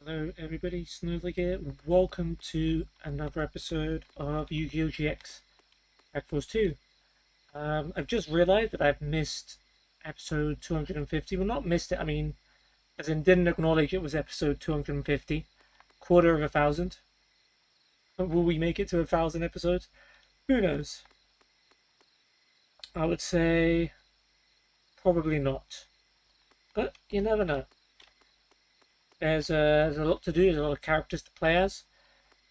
Hello everybody, Snowflake here. Welcome to another episode of Yu-Gi-Oh! GX Pack Force 2. I've just realised that I've missed episode 250. Well, not missed it, I mean, as in didn't acknowledge it was episode 250. Quarter of 1,000. Will we make it to 1,000 episodes? Who knows? I would say probably not. But you never know. There's a lot to do, there's a lot of characters to play as.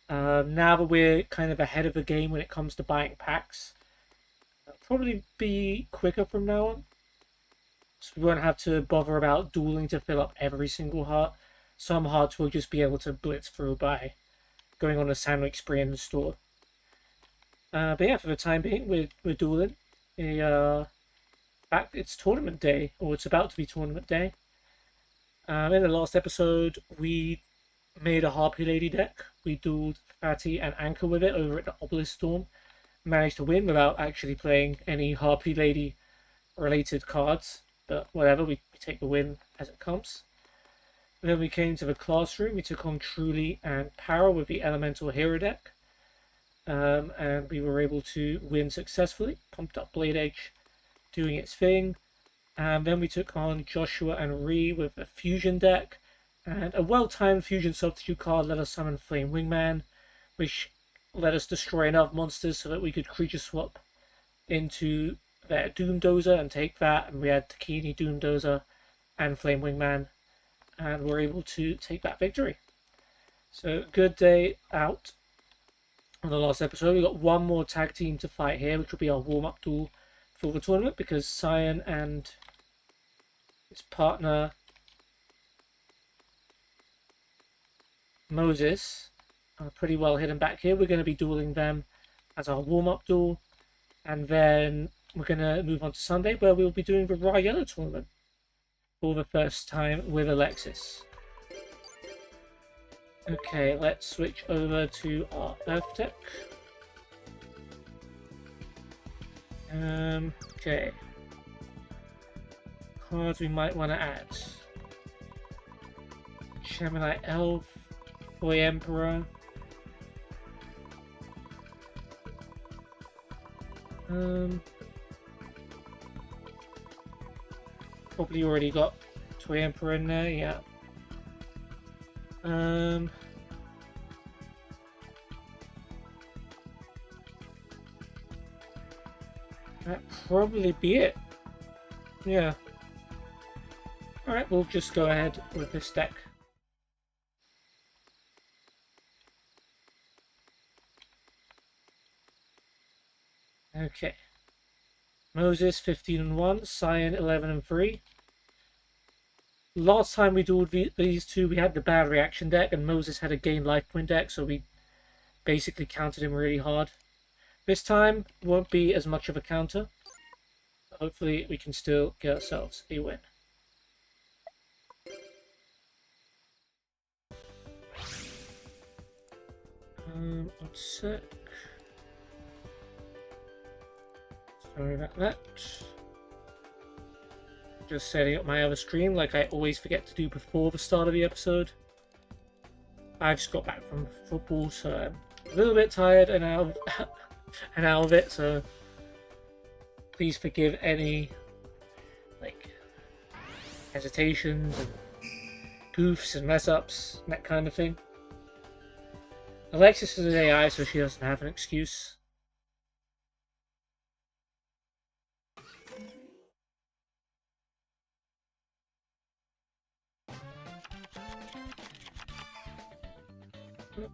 Now that we're kind of ahead of the game when it comes to buying packs, it'll probably be quicker from now on. So we won't have to bother about dueling to fill up every single heart. Some hearts will just be able to blitz through by going on a sandwich spree in the store. But yeah, for the time being, we're dueling. In fact, it's tournament day, or it's about to be tournament day. In the last episode, we made a Harpy Lady deck. We dueled Fatty and Anchor with it over at the Obelisk Storm. Managed to win without actually playing any Harpy Lady related cards. But whatever, we take the win as it comes. Then we came to the classroom. We took on Truly and Para with the Elemental Hero deck. And we were able to win successfully. Pumped up Blade Edge doing its thing. And then we took on Joshua and Ree with a fusion deck. And a well-timed fusion substitute card let us summon Flame Wingman, which let us destroy enough monsters so that we could creature swap into their Doom Dozer and take that. And we had Takini, Doom Dozer, and Flame Wingman. And we're able to take that victory. So, good day out on the last episode. We got one more tag team to fight here, which will be our warm-up duel for the tournament, because Cyan and his partner Moses are pretty well hidden back here. We're going to be dueling them as our warm-up duel, and then we're going to move on to Sunday, where we'll be doing the Raw Yellow tournament for the first time with Alexis. Okay, let's switch over to our Earth deck. Okay. Cards we might want to add. Gemini Elf, Boy Emperor. Probably already got Toy Emperor in there, yeah. That'd probably be it. Yeah. Alright, we'll just go ahead with this deck. Okay. Moses 15 and 1, Cyan 11 and 3. Last time we dueled these two, we had the bad reaction deck, and Moses had a gain life point deck, so we basically countered him really hard. This time won't be as much of a counter. Hopefully we can still get ourselves a win. One sec. Sorry about that. Just setting up my other screen like I always forget to do before the start of the episode. I just got back from football, so I'm a little bit tired and out of it, so please forgive any hesitations and goofs and mess ups and that kind of thing. Alexis is an AI, so she doesn't have an excuse.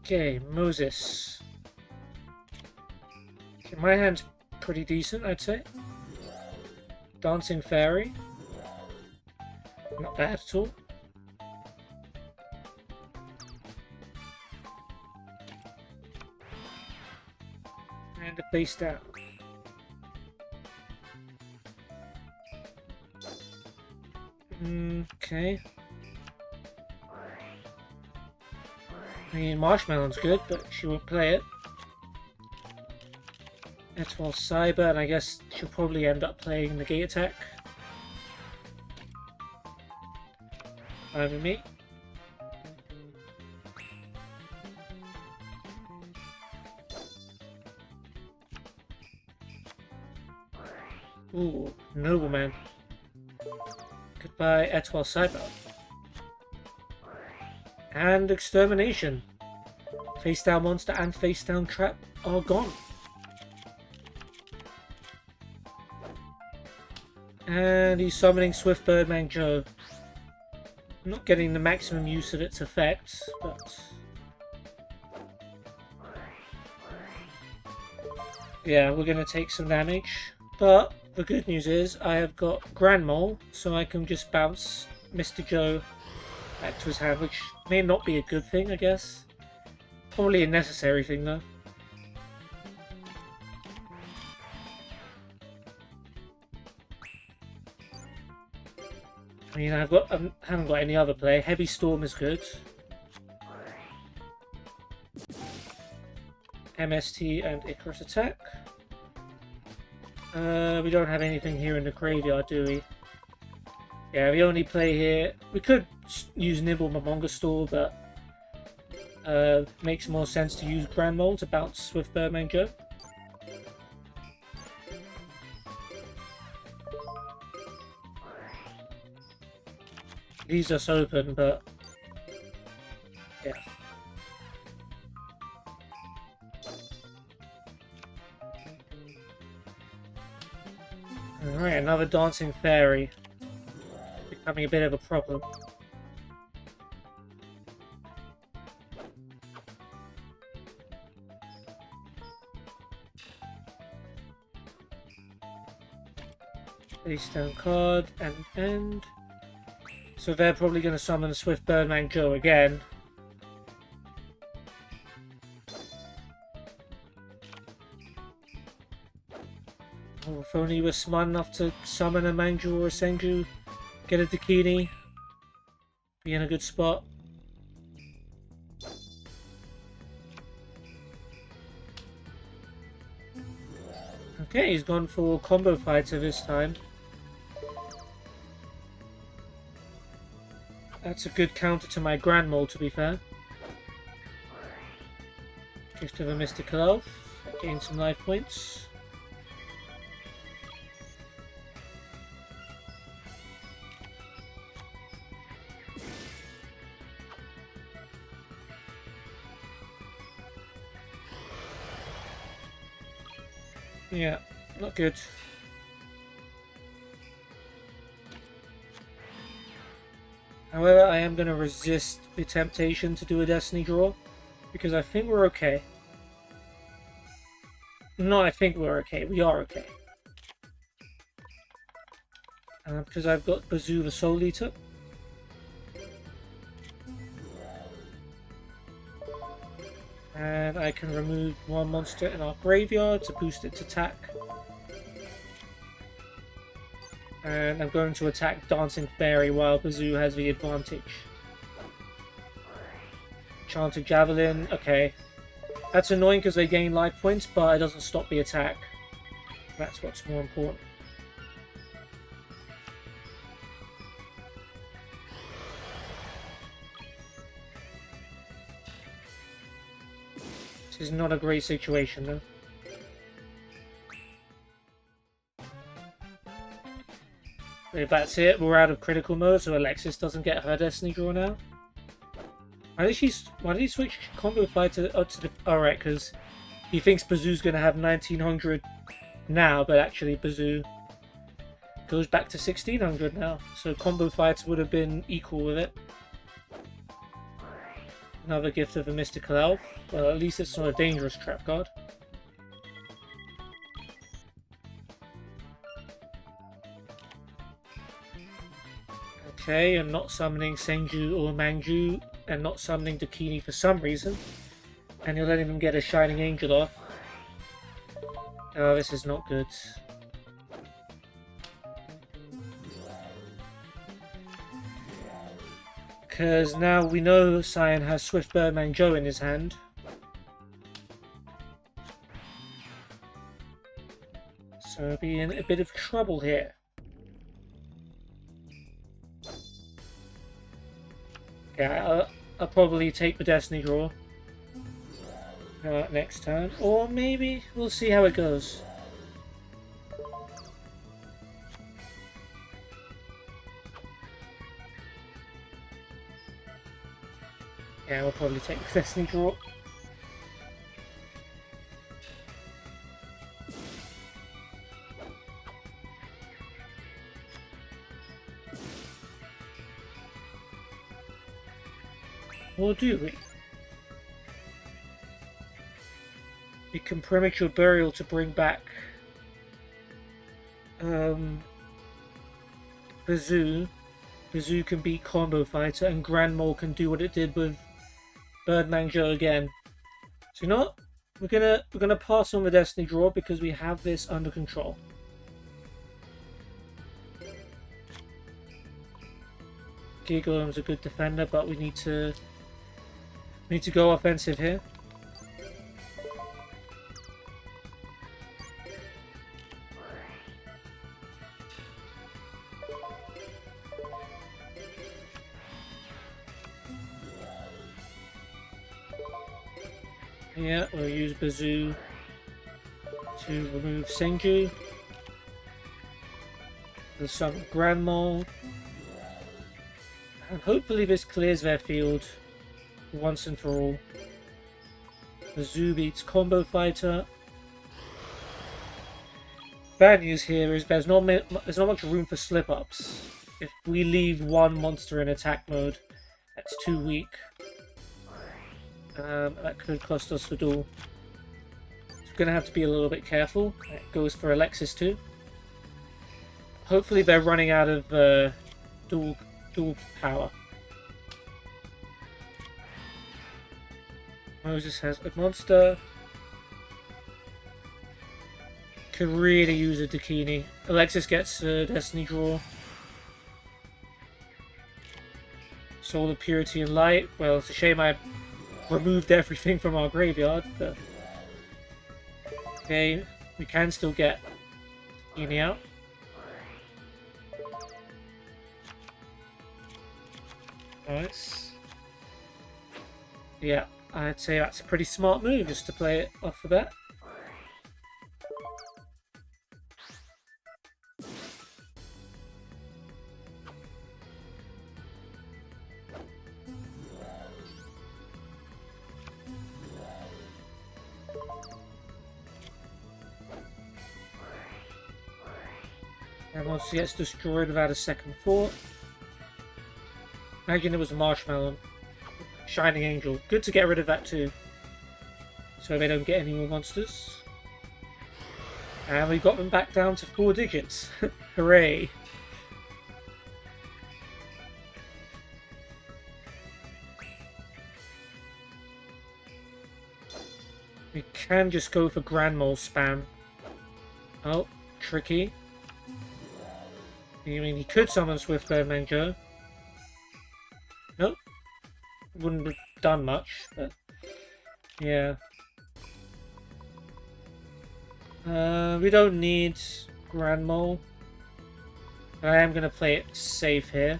Okay, Moses. Okay, my hand's pretty decent, I'd say. Dancing Fairy. Not bad at all. And a face down. Okay. I mean, Marshmallow's good, but she won't play it. That's all Cyber, and I guess she'll probably end up playing the Gate Attack. Fine with me. Ooh, Nobleman. Goodbye, Etoile Cyber. And Extermination. Face down monster and face down trap are gone. And he's summoning Swift Birdman Joe. I'm not getting the maximum use of its effects, but yeah, we're going to take some damage. But the good news is I have got Grand Mole, so I can just bounce Mr. Joe back to his hand, which may not be a good thing, I guess. Probably a necessary thing, though. I mean, I haven't got any other play. Heavy Storm is good. MST and Icarus attack. We don't have anything here in the graveyard, do we? Yeah, we only play here. We could use Nibble Momonga Store, but makes more sense to use Grand Mole to bounce Swift Birdman Joe. Leaves us open, but yeah. Alright, another Dancing Fairy. Becoming a bit of a problem. Face down card and end. So they're probably going to summon Swift Birdman Joe again. Oh, if only we're smart enough to summon a Manju or a Senju, get a Dakini, be in a good spot. Okay, he's gone for Combo Fighter this time. That's a good counter to my Grand Mole, to be fair. Gift of a Mystical Elf. Gain some life points. Yeah, not good. However, I am going to resist the temptation to do a Destiny draw, because I think we're okay. No, I think we're okay. We are okay. Because I've got Bazoo the Soul Eater. And I can remove one monster in our graveyard to boost its attack. And I'm going to attack Dancing Fairy while Bazoo has the advantage. Chanted Javelin, okay. That's annoying because they gain life points, but it doesn't stop the attack. That's what's more important. This is not a great situation, though. If that's it, we're out of critical mode, so Alexis doesn't get her Destiny draw now. Why did he switch Combo Fighter to the... Alright, because he thinks Bazoo's going to have 1900 now, but actually Bazoo goes back to 1600 now. So Combo Fighter would have been equal with it. Another gift of a Mystical Elf. Well, at least it's not a dangerous trap card. Okay, and not summoning Senju or Manju, and not summoning Dakini for some reason. And you're letting them get a Shining Angel off. Oh, this is not good. Because now we know Cyan has Swift Birdman Joe in his hand. So we'll be in a bit of trouble here. Yeah, I'll probably take the Destiny draw next turn. Or maybe we'll see how it goes. Yeah, we'll probably take the Destiny Draw. Or do we? We can Premature Burial to bring back Bazoo. Bazoo can beat Combo Fighter, and Grand Mole can do what it did with Birdman Joe again. So you know what? We're gonna pass on the Destiny Draw because we have this under control. Gigolem's a good defender, but we need to go offensive here. Yeah, we'll use Bazoo to remove Senju. There's some Grand Mole. And hopefully this clears their field once and for all. Bazoo beats Combo Fighter. Bad news here is there's not much room for slip-ups. If we leave one monster in attack mode, that's too weak. That could cost us the duel. So we're going to have to be a little bit careful. That goes for Alexis too. Hopefully they're running out of dual power. Moses has a monster. Could really use a Dakini. Alexis gets a Destiny Draw. Soul of Purity and Light. Well, it's a shame I removed everything from our graveyard, but okay, we can still get Dakini out. Nice. Yeah, I'd say that's a pretty smart move just to play it off the bat. And once he gets destroyed without a second thought. Imagine it was a Marshmallow. Shining Angel. Good to get rid of that too. So they don't get any more monsters. And we got them back down to 4 digits. Hooray. We can just go for Grand Mole spam. Oh, tricky. You mean he could summon Swift Birdman Joe? Nope. Wouldn't have done much, but yeah. We don't need Grand Mole. I am going to play it safe here.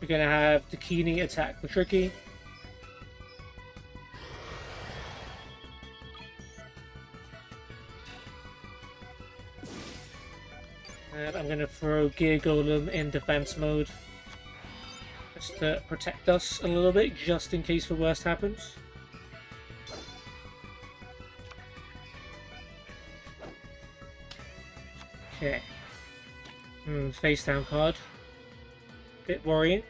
We're going to have Dakini attack the Tricky. And I'm going to throw Gear Golem in defense mode. Just to protect us a little bit, just in case the worst happens. Okay. Face down card. Bit worrying.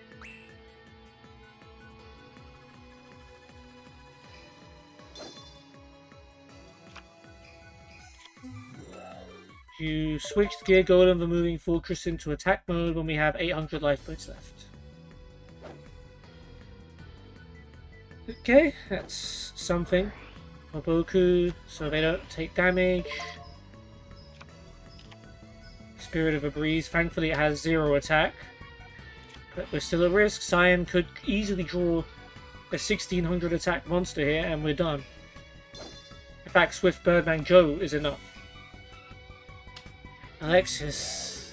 You switch the Gear Golem, the Moving Fortress, into attack mode when we have 800 life points left. Okay, that's something. Maboku, so they don't take damage. Spirit of a Breeze, thankfully it has 0 attack. But we're still at risk. Cyan could easily draw a 1600 attack monster here and we're done. In fact, Swift Birdman Joe is enough. Alexis.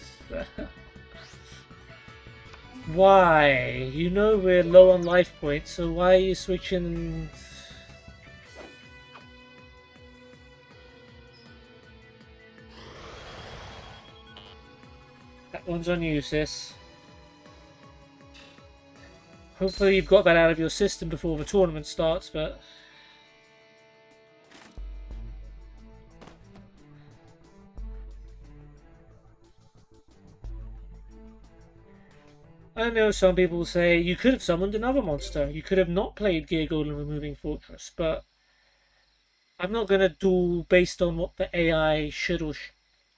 Why? You know we're low on life points, so why are you switching? That one's on you, sis. Hopefully you've got that out of your system before the tournament starts, but... I know some people say you could have summoned another monster. You could have not played Gear Golem Removing Fortress, but I'm not going to duel based on what the AI should or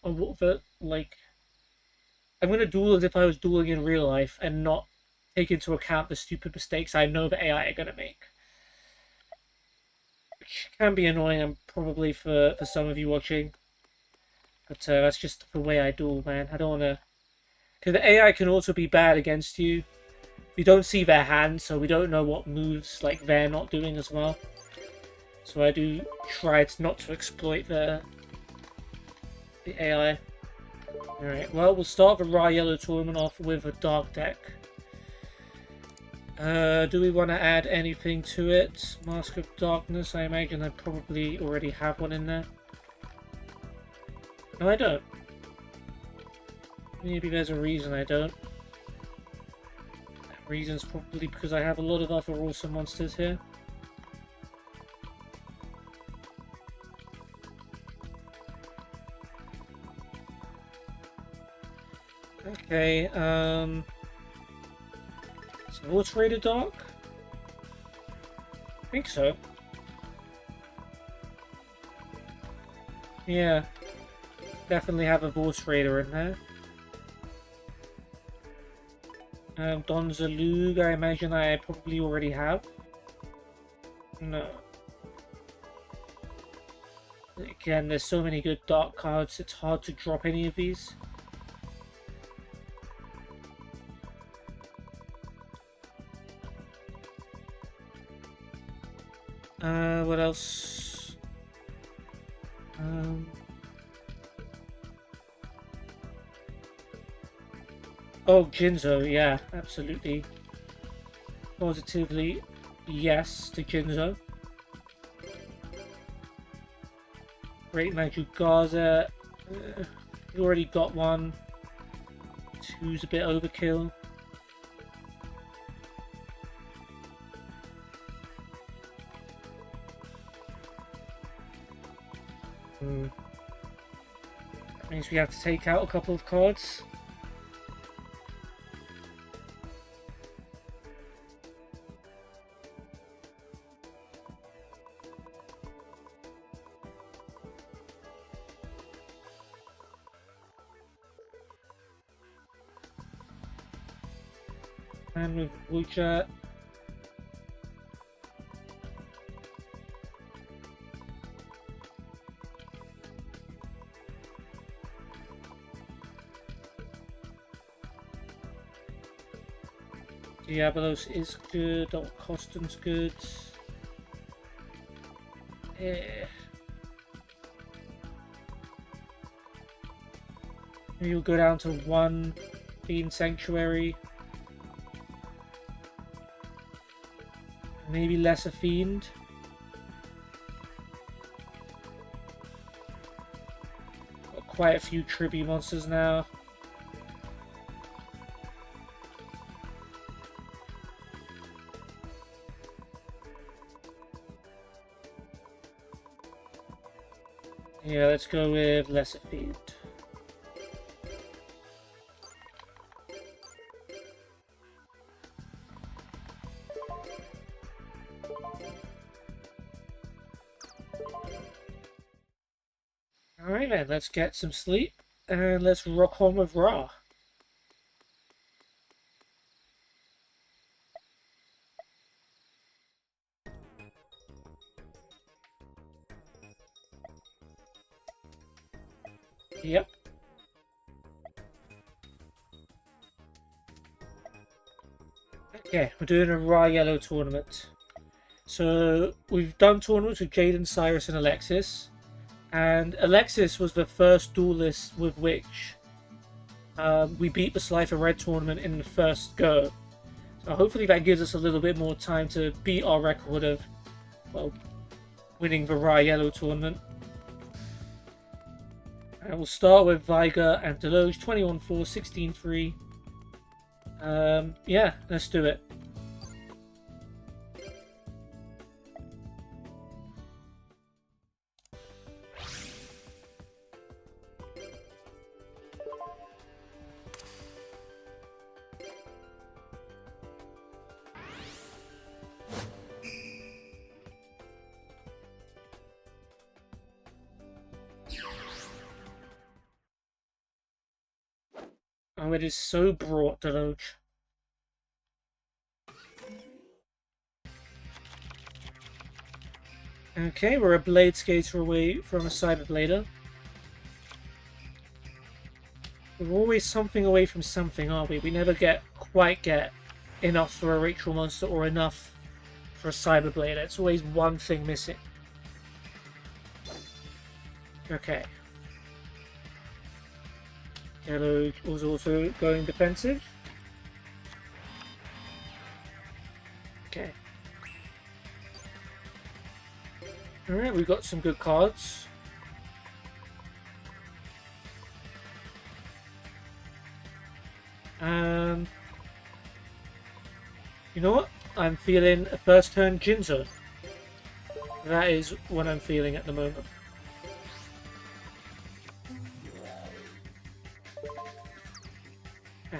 what the, like... I'm going to duel as if I was dueling in real life and not take into account the stupid mistakes I know the AI are going to make. Which can be annoying, probably, for some of you watching. But that's just the way I duel, man. I don't want to... Because the AI can also be bad against you. We don't see their hand, so we don't know what moves like they're not doing as well. So I do try not to exploit the AI. Alright, well, we'll start the Raw Yellow tournament off with a dark deck. Do we want to add anything to it? Mask of Darkness, I imagine I probably already have one in there. No, I don't. Maybe there's a reason I don't. That reason's probably because I have a lot of other awesome monsters here. Okay, is Water Raider dark? I think so. Yeah. Definitely have a Water Raider in there. Donzalug, I imagine I probably already have. No. Again, there's so many good dark cards, it's hard to drop any of these. What else? Oh, Jinzo, yeah, absolutely. Positively, yes to Jinzo. Great Magic Gaza. You already got one. Two's a bit overkill. That means we have to take out a couple of cards. And with Wucha. Diabolos is good, Coston's good. Maybe we'll go down to one Fiend Sanctuary. Maybe Lesser Fiend. Got quite a few tribute monsters now. Yeah, let's go with Lesser Fiend. Alright then, let's get some sleep and let's rock on with Ra. Yep. Okay, we're doing a Ra Yellow tournament. So we've done tournaments with Jaden, Cyrus, and Alexis. And Alexis was the first duelist with which we beat the Slifer Red tournament in the first go. So hopefully that gives us a little bit more time to beat our record of, well, winning the Ra Yellow tournament. And we'll start with Viger and Deloge, 21-4, 16-3. Yeah, let's do it. Oh, it is so broad, Deloach. Okay, we're a Blade Skater away from a Cyberblader. We're always something away from something, aren't we? We never quite get enough for a Ritual Monster or enough for a Cyberblader. It's always one thing missing. Okay. Yellow was also going defensive. Okay. Alright, we've got some good cards. You know what? I'm feeling a first turn Jinzo. That is what I'm feeling at the moment.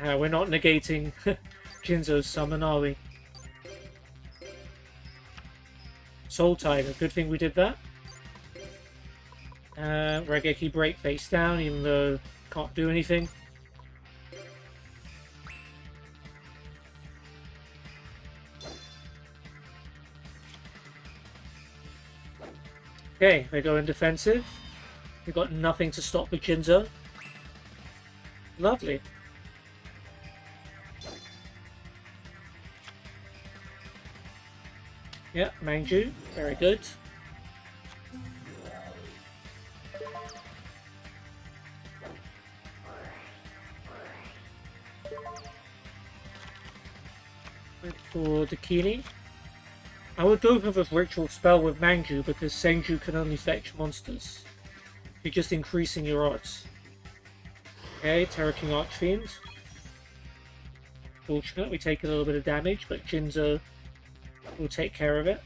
We're not negating Jinzo's summon, are we? Soul Tiger, good thing we did that. Regeki break face down, even though can't do anything. Okay, they go in defensive. We've got nothing to stop the Jinzo. Lovely. Yeah, Mangju, very good. Went for Dakini. I would go for the Ritual Spell with Mangju because Senju can only fetch monsters. You're just increasing your odds. Okay, Terra King Archfiend. Fortunate, we take a little bit of damage, but Jinzo will take care of it.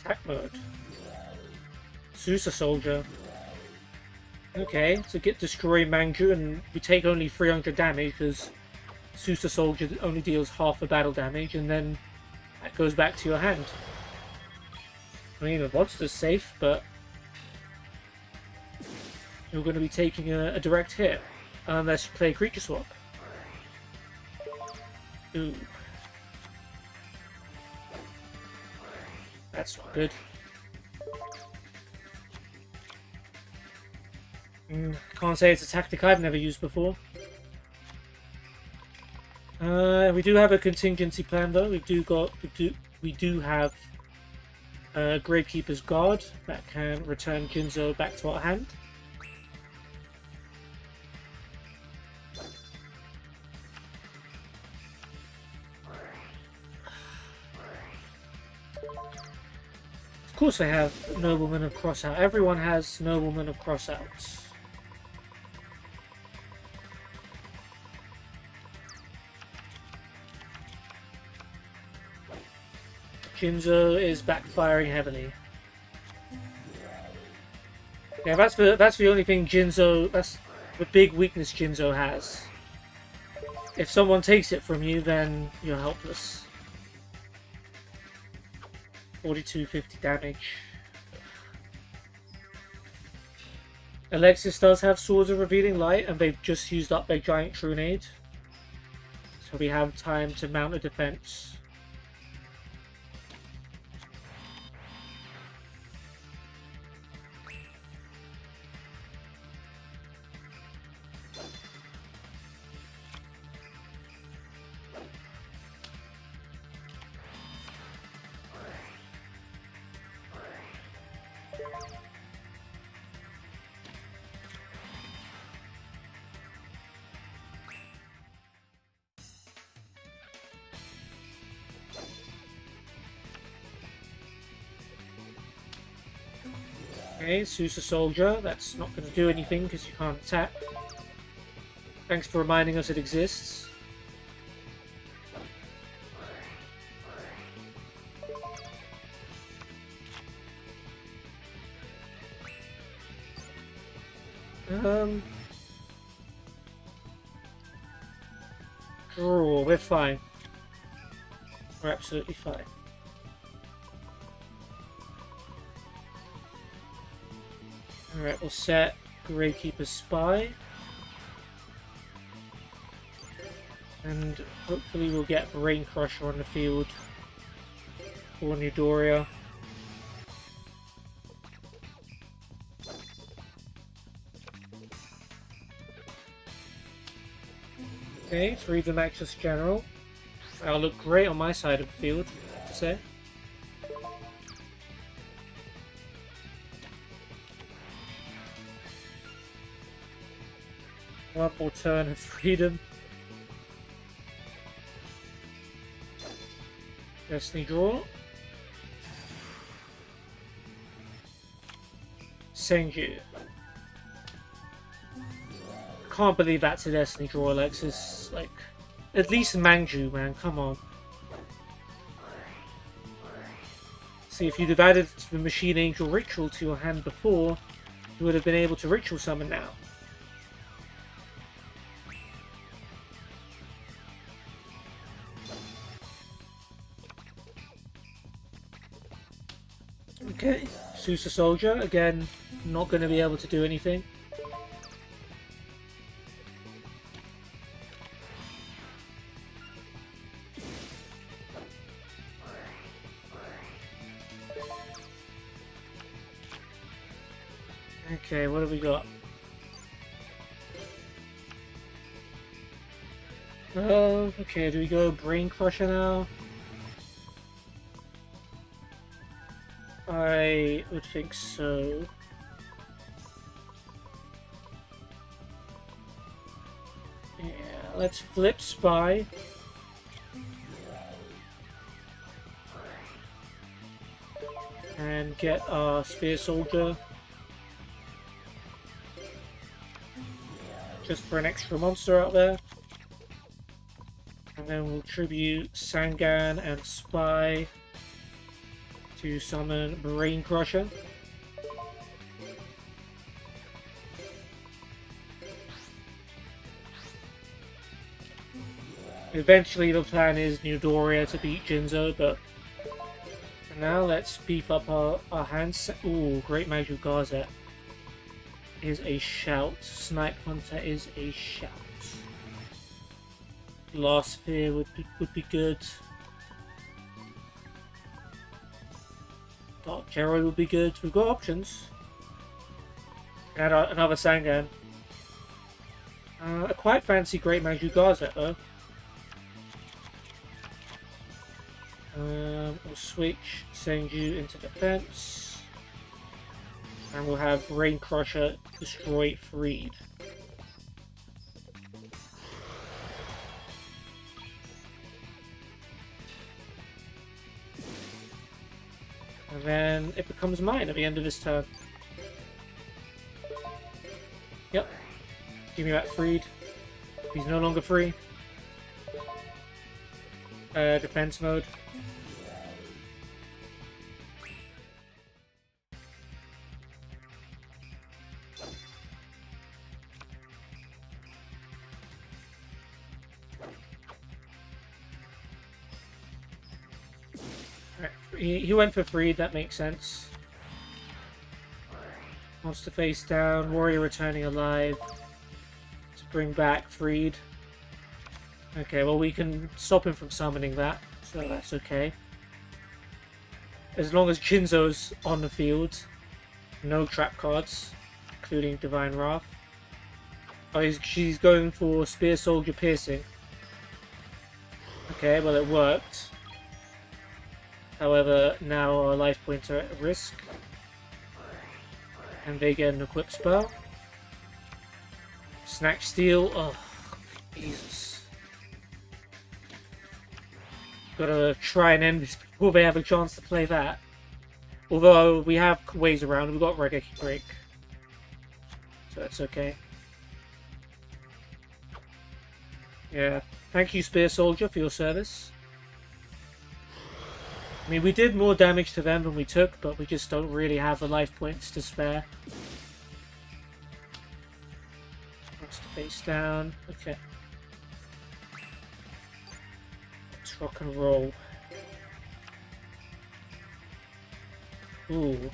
Attack mode. Susa Soldier. Okay, so get destroy Mangju and we take only 300 damage because Susa Soldier only deals half the battle damage and then that goes back to your hand. I mean, the monster's safe, but you're going to be taking a direct hit unless you play Creature Swap. Ooh. That's not good. Can't say it's a tactic I've never used before. We do have a contingency plan though. We do have Gravekeeper's Guard that can return Jinzo back to our hand. Of course they have Nobleman of Crossout. Everyone has Nobleman of Crossouts. Jinzo is backfiring heavily. Yeah, that's the only thing Jinzo. That's the big weakness Jinzo has. If someone takes it from you, then you're helpless. 4250 damage. Alexis does have Swords of Revealing Light, and they've just used up their Giant Trunade. So we have time to mount a defense. Okay, Susa Soldier. That's not going to do anything because you can't attack. Thanks for reminding us it exists. Draw, we're fine. We're absolutely fine. Alright, we'll set Gravekeeper's Spy. And hopefully we'll get Brain Crusher on the field for Newdoria. Okay, free the Alexis General. That'll look great on my side of the field, I have to say. One more turn of freedom. Destiny draw. Senju. Can't believe that's a Destiny draw, Alexis. Like, at least Mangju, man. Come on. See, if you'd have added the Machine Angel Ritual to your hand before, you would have been able to Ritual Summon now. Okay, Susa Soldier, again, not going to be able to do anything. Okay, what have we got? Okay, do we go Brain Crusher now? I would think so. Yeah, let's flip Spy. And get our Spear Soldier. Just for an extra monster out there. And then we'll tribute Sangan and Spy to summon Brain Crusher. Eventually the plan is Newdoria to beat Jinzo, but for now let's beef up our hands. Ooh, Great Maju Gazette is a shout. Snipe Hunter is a shout. Last Sphere would be good. Dark Terror would be good. We've got options. And another Sangan. I quite fancy Great Maju Gazette though. We'll switch Senju into defense. And we'll have Brain Crusher destroy Freed. And then it becomes mine at the end of this turn. Yep. Give me that Freed. He's no longer free. Defense mode. He went for Freed, that makes sense. Monster face down, Warrior returning alive. To bring back Freed. Okay, well we can stop him from summoning that, so that's okay. As long as Jinzo's on the field, no trap cards, including Divine Wrath. Oh, she's going for Spear Soldier Piercing. Okay, well it worked. However, now our life points are at risk. And they get an equip spell. Snack Steel. Oh, Jesus. Gotta try and end this before they have a chance to play that. Although, we have ways around. We've got Regeki Break. So that's okay. Yeah. Thank you, Spear Soldier, for your service. I mean, we did more damage to them than we took, but we just don't really have the life points to spare. Monster face down. Okay. Let's rock and roll. Ooh.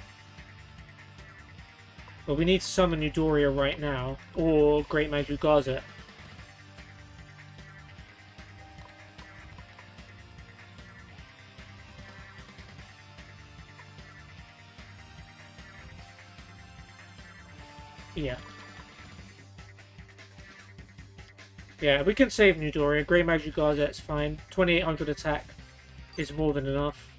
Well, we need to summon Eudoria right now, or Great Magic Gazette. Yeah. Yeah, we can save Eudoria. Great Magic Gazette's fine. 2800 attack is more than enough.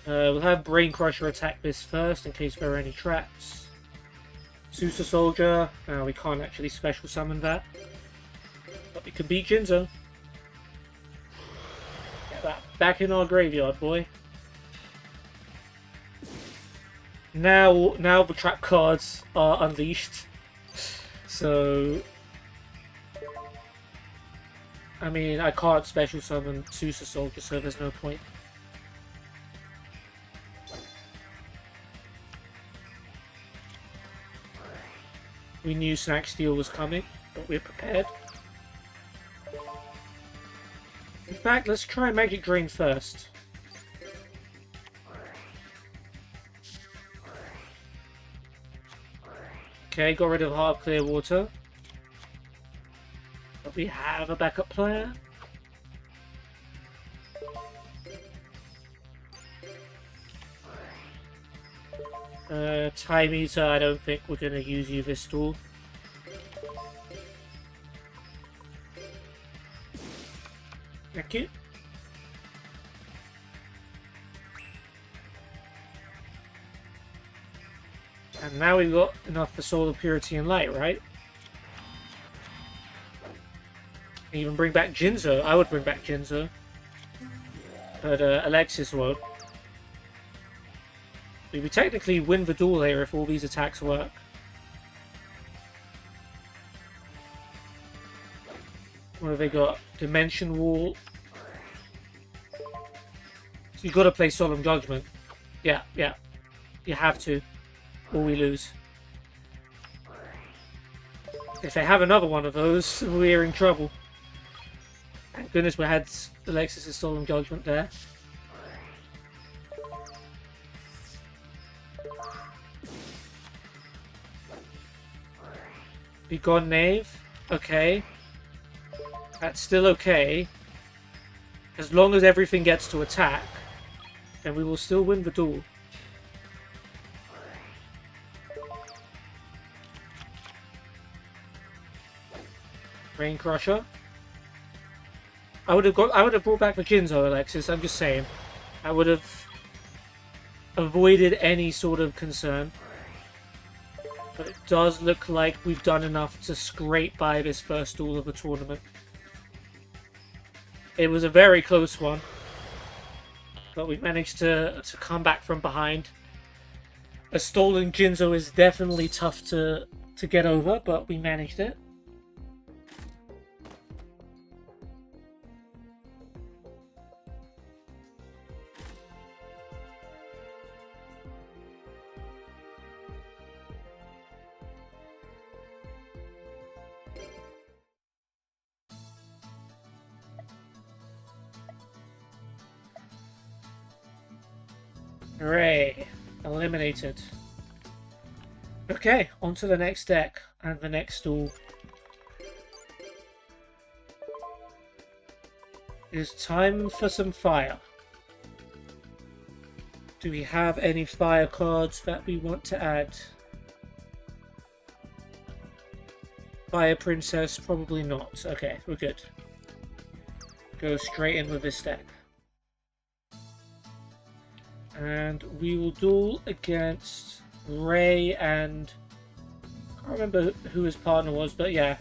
We'll have Brain Crusher attack this first in case there are any traps. Susa Soldier. We can't actually special summon that. But we can beat Jinzo. Get that back in our graveyard, boy. Now the trap cards are unleashed. So... I mean, I can't special summon Susa Soldier, so there's no point. We knew Snack Steel was coming, but we're prepared. In fact, let's try Magic Drain first. Okay, got rid of Heart of Clear Water. But we have a backup player. Time Eater, I don't think we're going to use you this duel. Thank you. And now we've got enough for Soul of Purity and Light, right? Even bring back Jinzo. I would bring back Jinzo. But Alexis won't. We would technically win the duel here if all these attacks work. What have they got? Dimension Wall. So you've got to play Solemn Judgment. Yeah, yeah. You have to. Or we lose. If they have another one of those, we're in trouble. Thank goodness we had Alexis' Solemn Judgment there. Be gone, Knave. Okay. That's still okay. As long as everything gets to attack, then we will still win the duel. Brain Crusher. I would have brought back the Jinzo, Alexis, I'm just saying. I would have avoided any sort of concern. But it does look like we've done enough to scrape by this first duel of the tournament. It was a very close one. But we managed to come back from behind. A stolen Jinzo is definitely tough to get over, but we managed it. Hooray! Eliminated. Okay, on to the next deck and the next duel. It's time for some fire. Do we have any fire cards that we want to add? Fire Princess, probably not. Okay, we're good. Go straight in with this deck. And we will duel against Ray and... I can't remember who his partner was, but yeah.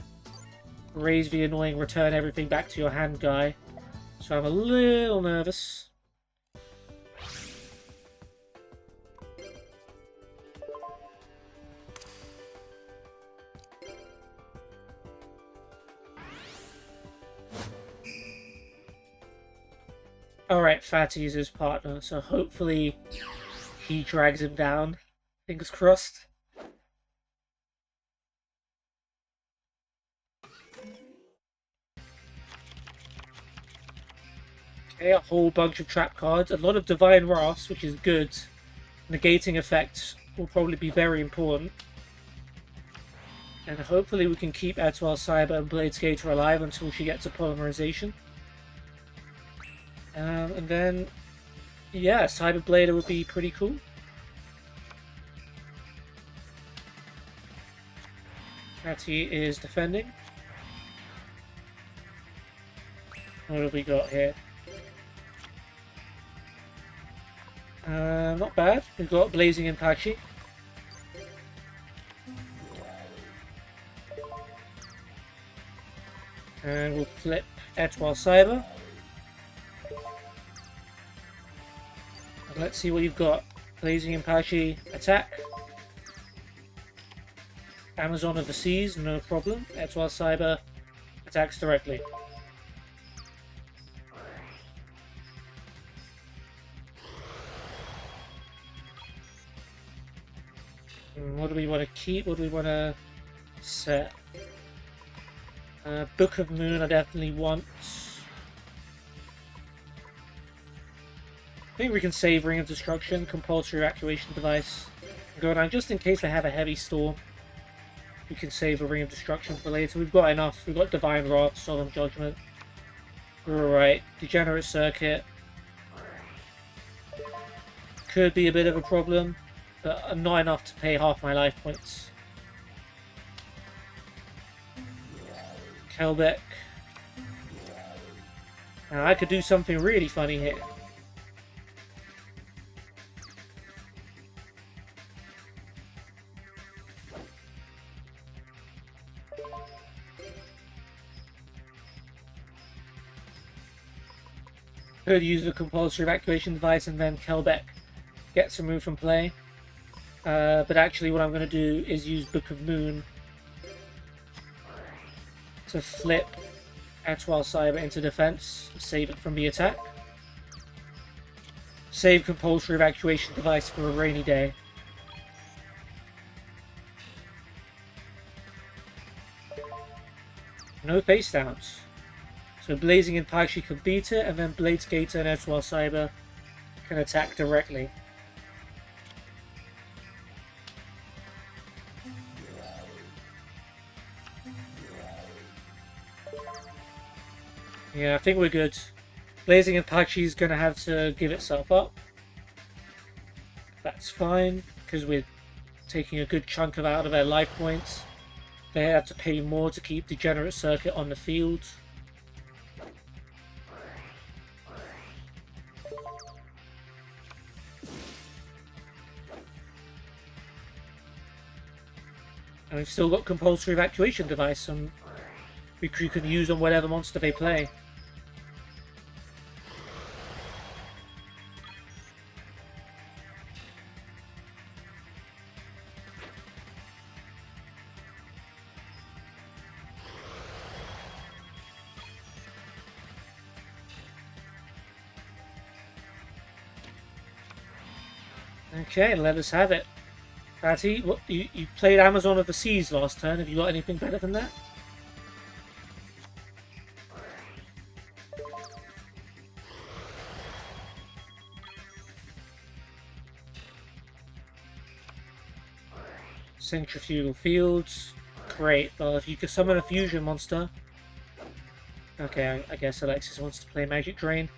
Ray's the annoying return everything back to your hand guy. So I'm a little nervous. Alright, Fatty's his partner, so hopefully he drags him down. Fingers crossed. Okay, a whole bunch of trap cards. A lot of Divine Wraths, which is good. Negating effects will probably be very important. And hopefully we can keep Etoile Cyber and Blade Skater alive until she gets a polymerization. And then, yeah, Cyber Blader would be pretty cool. Hattie is defending. What have we got here? Not bad. We've got Blazing Impachi. And we'll flip Etoile Cyber. And let's see what you've got. Blazing Impachi, attack. Amazon of the Seas, no problem. Etoile Cyber attacks directly. What do we want to keep? What do we want to set? Book of Moon I definitely want. I think we can save Ring of Destruction, compulsory evacuation device. Go down just in case they have a heavy storm. We can save a Ring of Destruction for later. We've got enough. We've got Divine Wrath, Solemn Judgment. Right, Degenerate Circuit. Could be a bit of a problem, but not enough to pay half my life points. Kelbeck. Now I could do something really funny here. Could use the compulsory evacuation device and then Kelbeck gets removed from play. But actually what I'm going to do is use Book of Moon to flip Etoile Cyber into defense, save it from the attack. Save compulsory evacuation device for a rainy day. No face downs. So Blazing Impachi can beat it, and then Blade Skater and Etoile Cyber can attack directly. Yeah, I think we're good. Blazing Impachi is going to have to give itself up. That's fine, because we're taking a good chunk of out of their life points. They have to pay more to keep Degenerate Circuit on the field. And we've still got compulsory evacuation device and we can use on whatever monster they play. Okay, let us have it. Patty, what you played Amazon of the Seas last turn. Have you got anything better than that? Centrifugal Fields. Great. Well, if you could summon a fusion monster. Okay, I guess Alexis wants to play Magic Drain.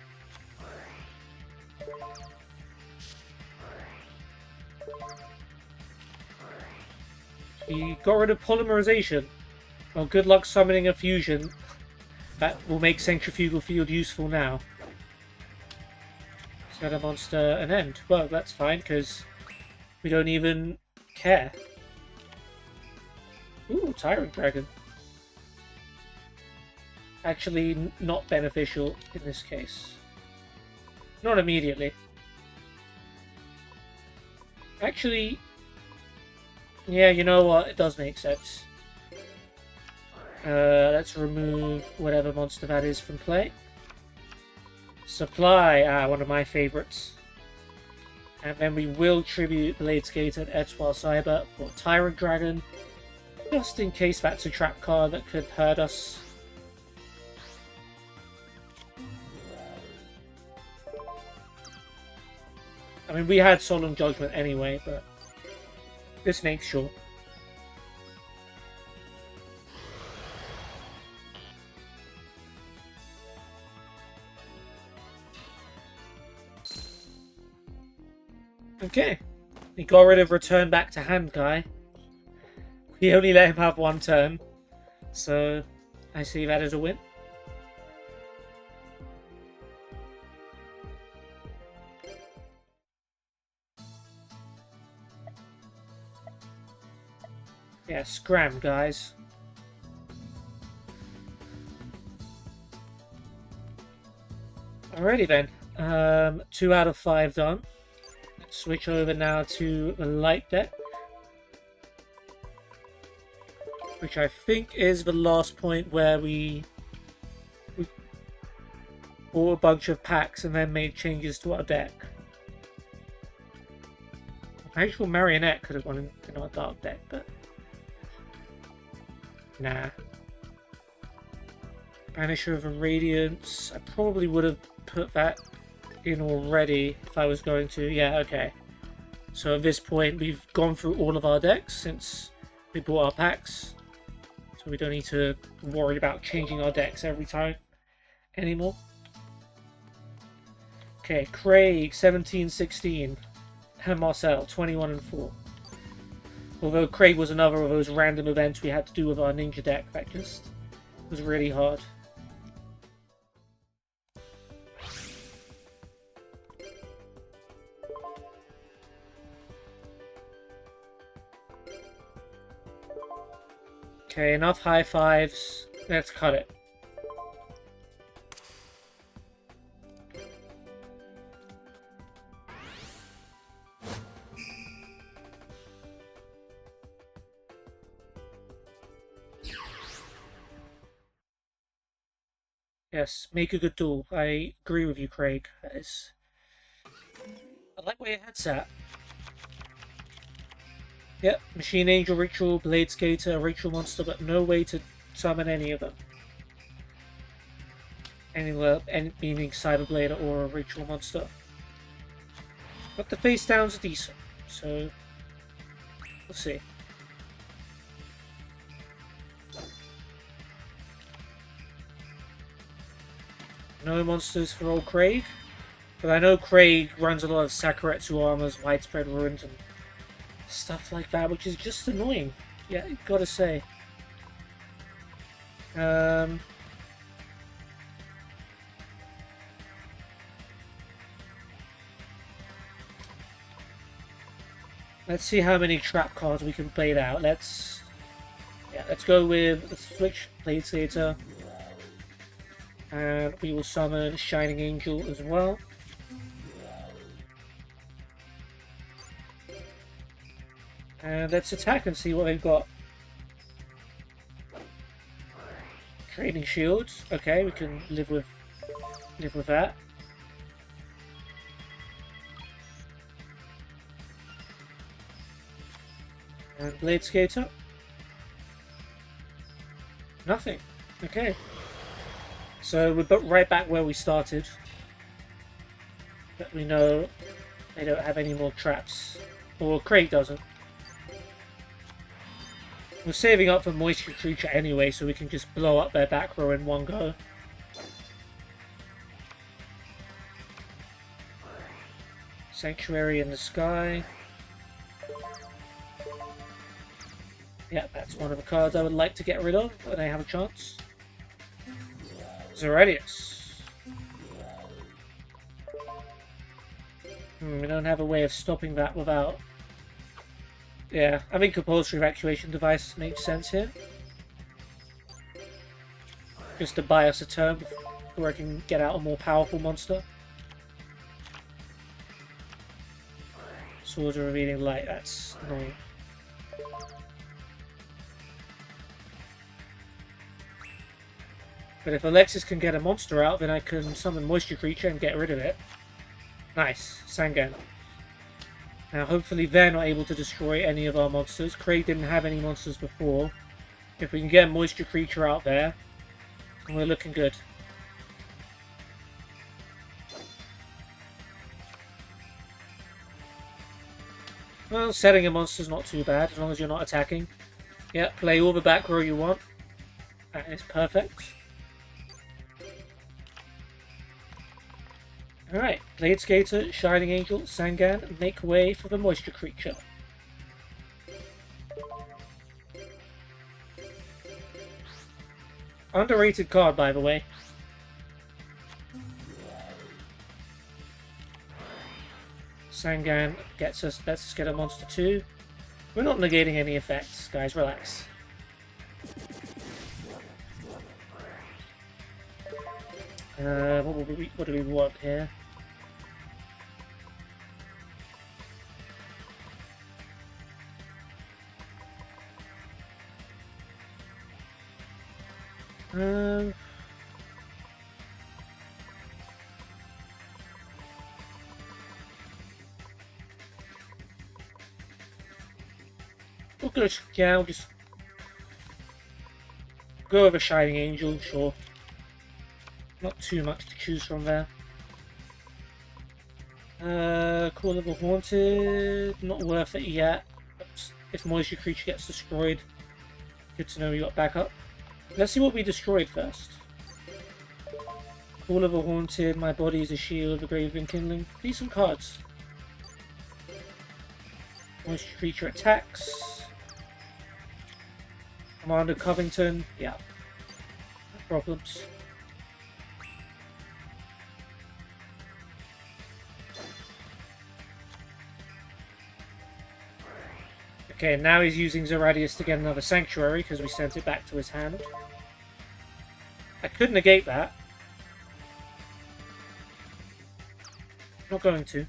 He got rid of polymerization. Well, good luck summoning a fusion. That will make Centrifugal Field useful now. Set a monster an end. Well, that's fine, because we don't even care. Ooh, Tyrant Dragon. Actually, not beneficial in this case. Not immediately. Actually, yeah, you know what? It does make sense. Let's remove whatever monster that is from play. Supply, one of my favourites. And then we will tribute Blade Skater and Etoile Cyber for Tyrant Dragon. Just in case that's a trap card that could hurt us. I mean, we had Solemn Judgment anyway, but this makes sure. Okay. We got rid of Return Back to Hand guy. We only let him have one turn. So, I see that as a win. Yeah, scram, guys. Alrighty then. 2 out of 5 done. Let's switch over now to the light deck, which I think is the last point where we bought a bunch of packs and then made changes to our deck. Actual Marionette could have gone in our dark deck, but nah. Banisher of Radiance. I probably would have put that in already if I was going to. Yeah, okay. So at this point, we've gone through all of our decks since we bought our packs. So we don't need to worry about changing our decks every time anymore. Okay, Craig, 17-16. And Marcel, 21-4. Although Craig was another of those random events we had to do with our ninja deck that just was really hard. Okay, enough high fives. Let's cut it. Yes, make a good duel. I agree with you, Craig. That is... I like where your head's at. Yep, Machine Angel Ritual, Blade Skater, a Ritual Monster, but no way to summon any of them. Anywhere, meaning Cyberblader or a Ritual Monster. But the face downs are decent, so we'll see. No monsters for old Craig, but I know Craig runs a lot of Sakuretsu armors, Widespread Ruins, and stuff like that, which is just annoying. Yeah, you gotta say. Let's see how many trap cards we can play out. Let's go with the switch Blade Skater. And we will summon Shining Angel as well. And let's attack and see what they've got. Trading shields. Okay, we can live with that. And Blade Skater. Nothing. Okay. So we're right back where we started. But we know they don't have any more traps. Or Craig doesn't. We're saving up for Moisture Creature anyway, so we can just blow up their back row in one go. Sanctuary in the Sky. Yeah, that's one of the cards I would like to get rid of when I have a chance. Zeradius. We don't have a way of stopping that without... Yeah, I think Compulsory Evacuation Device makes sense here. Just to buy us a turn before I can get out a more powerful monster. Swords of Revealing Light, that's annoying. But if Alexis can get a monster out, then I can summon Moisture Creature and get rid of it. Nice. Sangan. Now, hopefully they're not able to destroy any of our monsters. Craig didn't have any monsters before. If we can get a Moisture Creature out there, then we're looking good. Well, setting a monster's not too bad, as long as you're not attacking. Yeah, play all the back row you want. That is perfect. Alright, Blade Skater, Shining Angel, Sangan, make way for the Moisture Creature. Underrated card, by the way. Sangan lets us get a monster too. We're not negating any effects, guys, relax. What do we want here? We'll just go with a Shining Angel, sure. Not too much to choose from there. Call of the Haunted, not worth it yet. If Moisture Creature gets destroyed, good to know we got backup. Let's see what we destroyed first. Call of the Haunted, My Body is a Shield, The Grave Enkindling. Decent cards. Moisture Creature attacks. Commander Covington, yeah. No problems. Okay, now he's using Zeradius to get another Sanctuary because we sent it back to his hand. I could negate that. Not going to.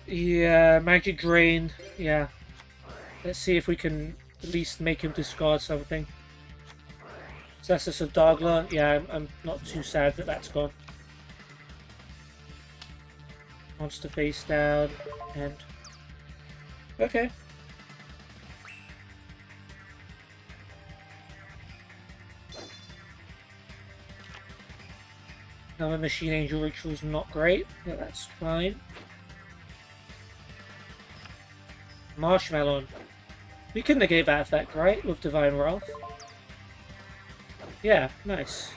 Yeah, Magic Drain, yeah. Let's see if we can at least make him discard something. Cestus of Dargla, yeah, I'm not too sad that that's gone. Monster face down, and... Okay. Another Machine Angel Ritual's not great, but that's fine. Marshmallow. We can negate that effect, right? With Divine Wrath. Yeah, nice.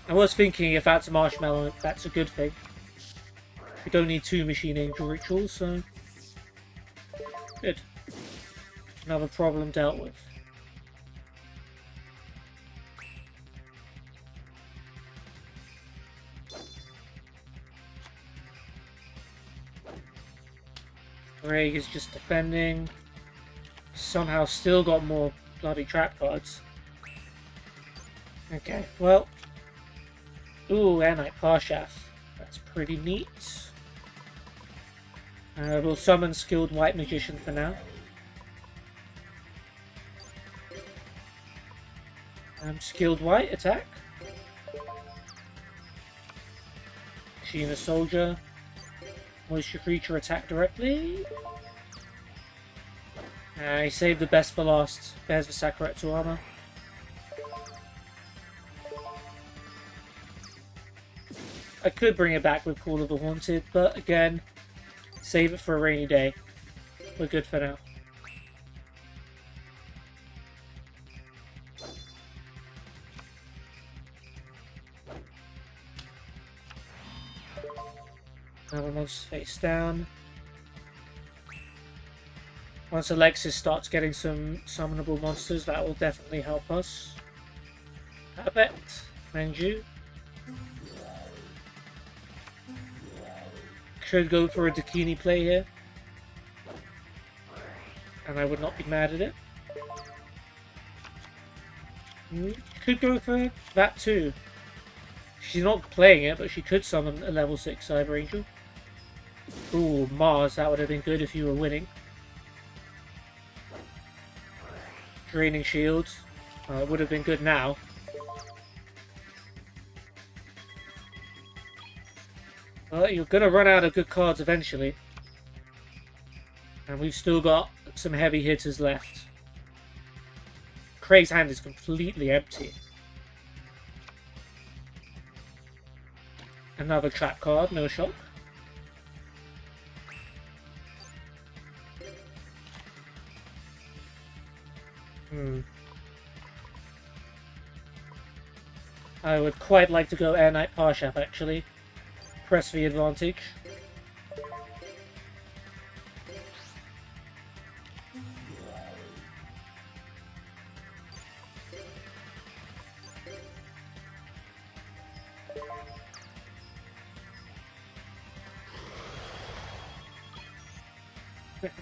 I was thinking if that's a Marshmallow, that's a good thing. We don't need 2 Machine Angel Rituals, so... Good. Another problem dealt with. Greg is just defending. Somehow still got more bloody trap cards. Okay, well. Ooh, Airnight Parshath. That's pretty neat. We'll summon Skilled White Magician for now. Skilled White, attack. Sheena Soldier. Moisture Creature, attack directly. He saved the best for last. There's the Sakuretsu armor. I could bring it back with Call of the Haunted, but again, save it for a rainy day. We're good for now. Another monster face down. Once Alexis starts getting some summonable monsters, that will definitely help us. Perfect. Manju. Could go for a Dakini play here. And I would not be mad at it. Could go for that too. She's not playing it, but she could summon a level 6 Cyber Angel. Ooh, Mars, that would have been good if you were winning. Draining Shields. It would have been good now. Well, you're going to run out of good cards eventually. And we've still got some heavy hitters left. Craig's hand is completely empty. Another trap card, no shock. I would quite like to go Air Knight Parshaft, actually. Press the advantage.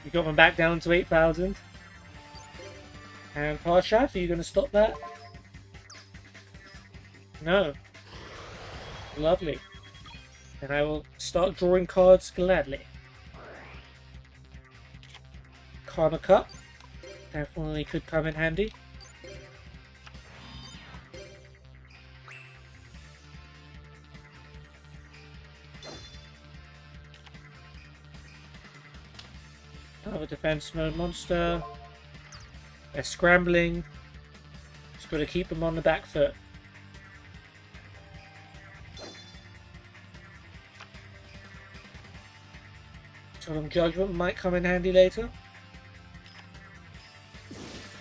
You got them back down to 8,000. And Parshaft, are you going to stop that? No. Lovely. And I will start drawing cards gladly. Karma Cup. Definitely could come in handy. Another defense mode monster. They're scrambling. Just got to keep them on the back foot. Solemn Judgment might come in handy later.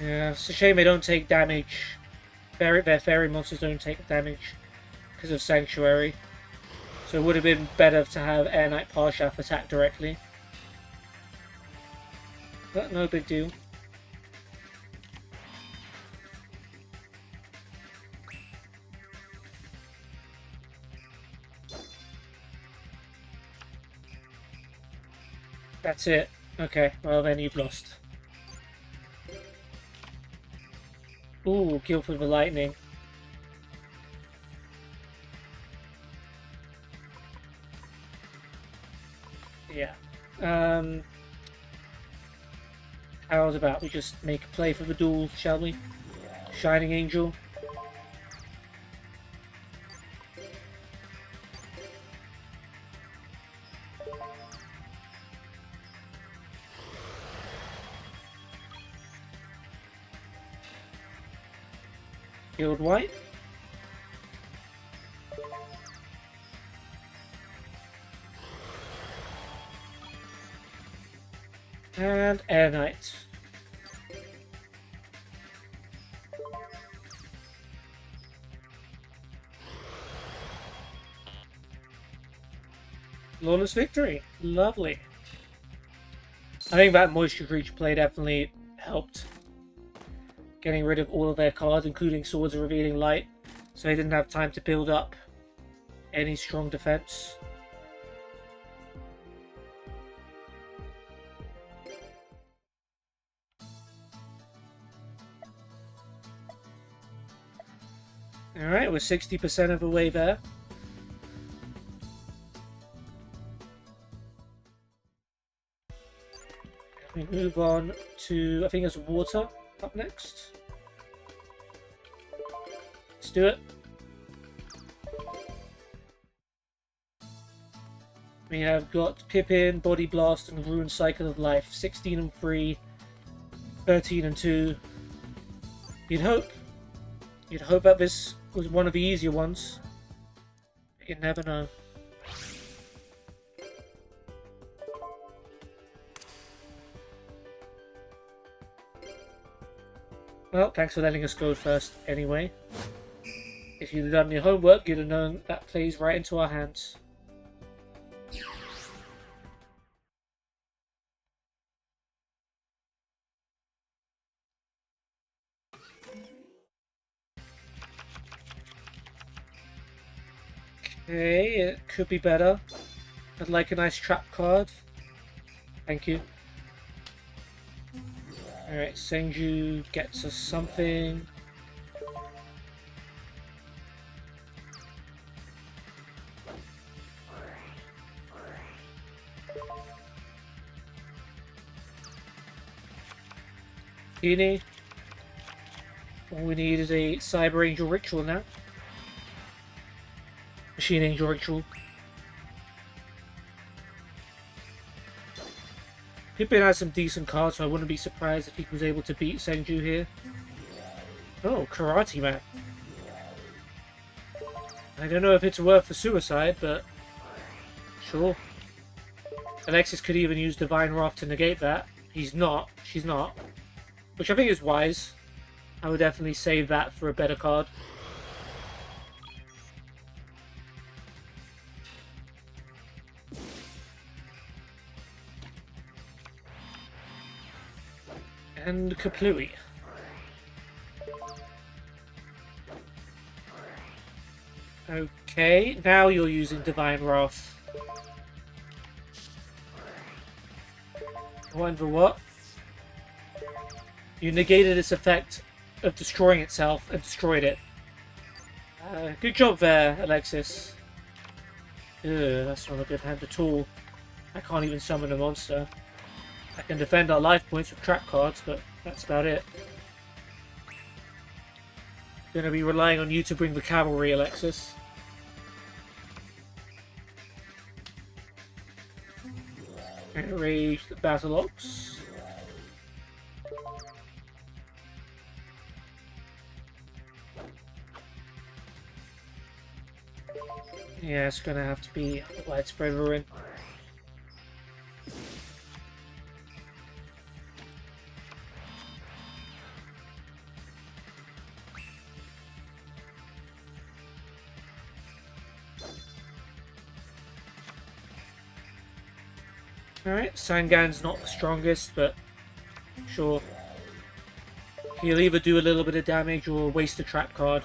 Yeah, it's a shame they don't take damage. Their fairy monsters don't take damage because of Sanctuary. So it would have been better to have Air Knight Parshaft attack directly. But no big deal. That's it. Okay, well then you've lost. Ooh, Guild with the Lightning. Yeah. How's about we just make a play for the duel, shall we? Shining Angel. Guild White. And Air Knight. Flawless victory. Lovely. I think that Moisture Creature play definitely helped. Getting rid of all of their cards, including Swords of Revealing Light, so they didn't have time to build up any strong defense. Alright, we're 60% of the way there. We move on to, I think it's Water up next. Let's do it. We have got Pippin, Body Blast, and Ruined Cycle of Life. 16 and 3, 13 and 2. You'd hope that this was one of the easier ones. But you never know. Well, thanks for letting us go first anyway. If you'd done your homework, you'd have known that plays right into our hands. Okay, it could be better. I'd like a nice trap card. Thank you. Alright, Senju gets us something. Uni. All we need is a Cyber Angel Ritual now. Machine Angel Ritual. Pippin has some decent cards, so I wouldn't be surprised if he was able to beat Senju here. Oh, Karate Man. I don't know if it's worth the suicide, but sure. Alexis could even use Divine Wrath to negate that. He's not. She's not. Which I think is wise. I would definitely save that for a better card. And Kaplooey. Okay, now you're using Divine Wrath. What for what? You negated its effect of destroying itself and destroyed it. Good job there, Alexis. Ugh, that's not a good hand at all. I can't even summon a monster. I can defend our life points with trap cards, but that's about it. Gonna be relying on you to bring the cavalry, Alexis. Enrage the Basilox. Yeah, it's gonna have to be a widespread ruin. Alright, Sangan's not the strongest, but sure. He'll either do a little bit of damage or waste a trap card.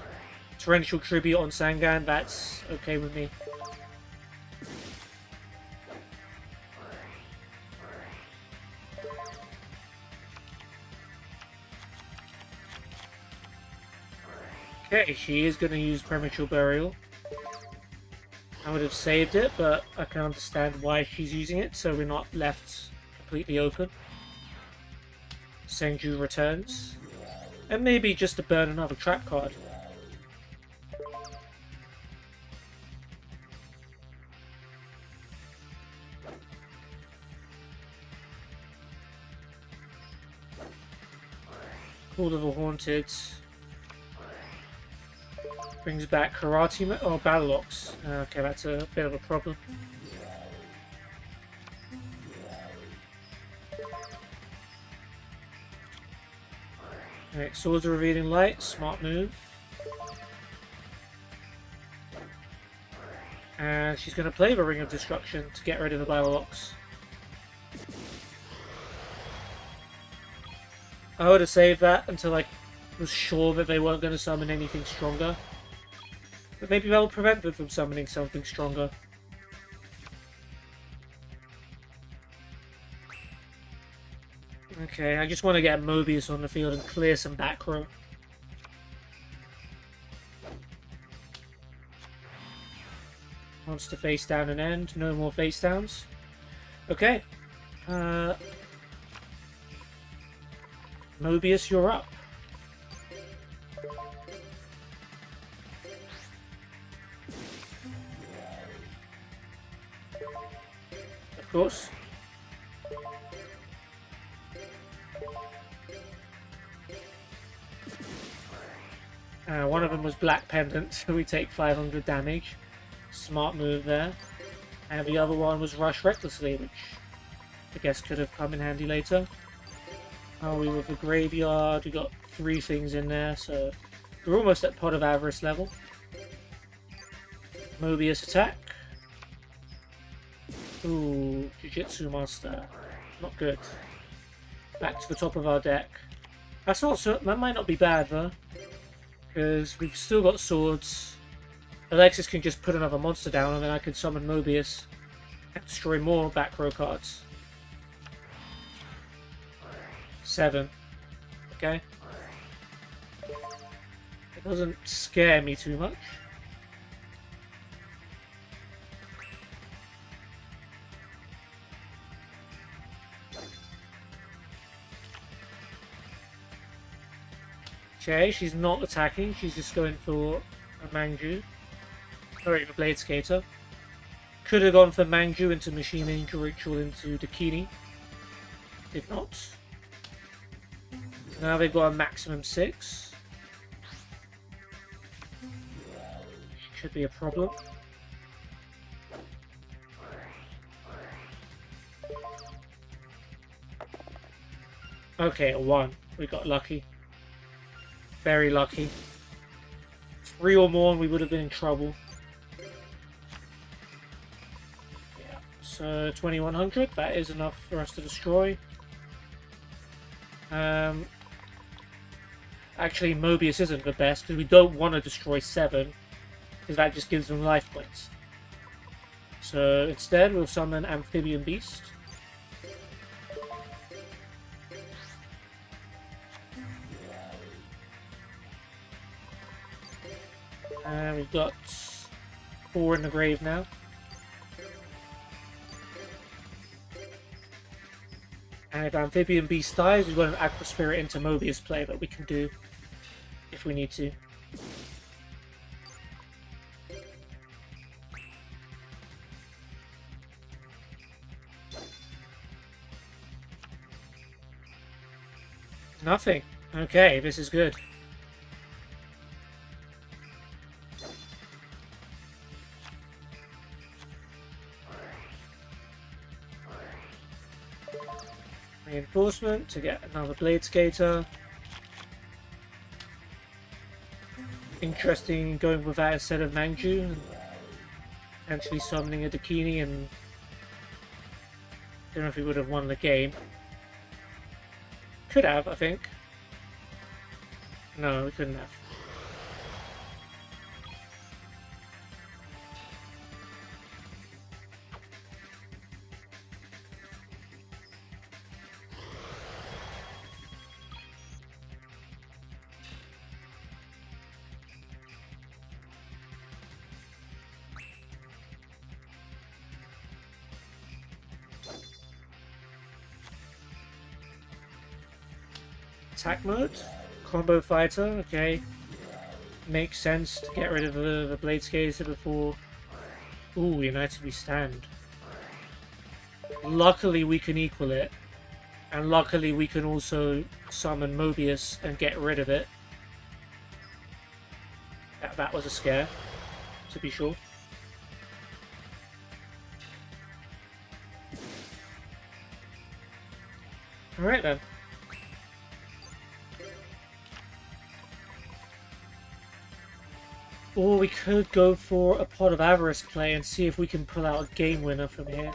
Torrential Tribute on Sangan, that's okay with me. Okay, she is going to use Premature Burial. I would have saved it, but I can understand why she's using it, so we're not left completely open. Senju returns. And maybe just to burn another trap card. Call of the Haunted. Brings back Karate or Basilox. Okay, that's a bit of a problem. Alright, Swords of Revealing Light, smart move. And she's going to play the Ring of Destruction to get rid of the Basilox. I would have saved that until I was sure that they weren't going to summon anything stronger. But maybe that'll prevent them from summoning something stronger. Okay, I just want to get Mobius on the field and clear some back row. Wants to face down and end. No more face downs. Okay. Mobius, you're up. Of course. One of them was Black Pendant, so we take 500 damage. Smart move there. And the other one was Rush Recklessly, which I guess could have come in handy later. Oh, we were with the Graveyard, we got 3 things in there, so we're almost at Pot of Avarice level. Mobius attack. Ooh, Jiu-Jitsu Master. Not good. Back to the top of our deck. That's also, that might not be bad though, because we've still got swords. Alexis can just put another monster down and then I can summon Mobius and destroy more back row cards. 7. Okay. It doesn't scare me too much. Okay, she's not attacking, she's just going for a Mangju. Alright, the Blade Skater. Could have gone for Mangju into Machine Angel Ritual into Dakini. Did not. Now they've got a maximum 6. could be a problem. Okay, a 1. We got lucky. Very lucky. 3 or more and we would have been in trouble. Yeah. So 2100, that is enough for us to destroy. Actually, Mobius isn't the best because we don't want to destroy 7 because that just gives them life points. So instead, we'll summon Amphibian Beast. And we've got 4 in the grave now. And if Amphibian Beast dies, we've got an Aqua Spirit into Mobius play that we can do if we need to. Nothing. Okay, this is good. Reinforcement to get another Blade Skater. Interesting going with that instead of Mangju and potentially summoning a Dakini, and I don't know if he would have won the game. Could have, I think. No, we couldn't have. Attack mode, combo fighter, okay. Makes sense to get rid of the Blade Skater before... Ooh, United we stand. Luckily we can equal it. And luckily we can also summon Mobius and get rid of it. That was a scare, to be sure. Alright then. Or we could go for a Pot of Avarice play and see if we can pull out a game winner from here.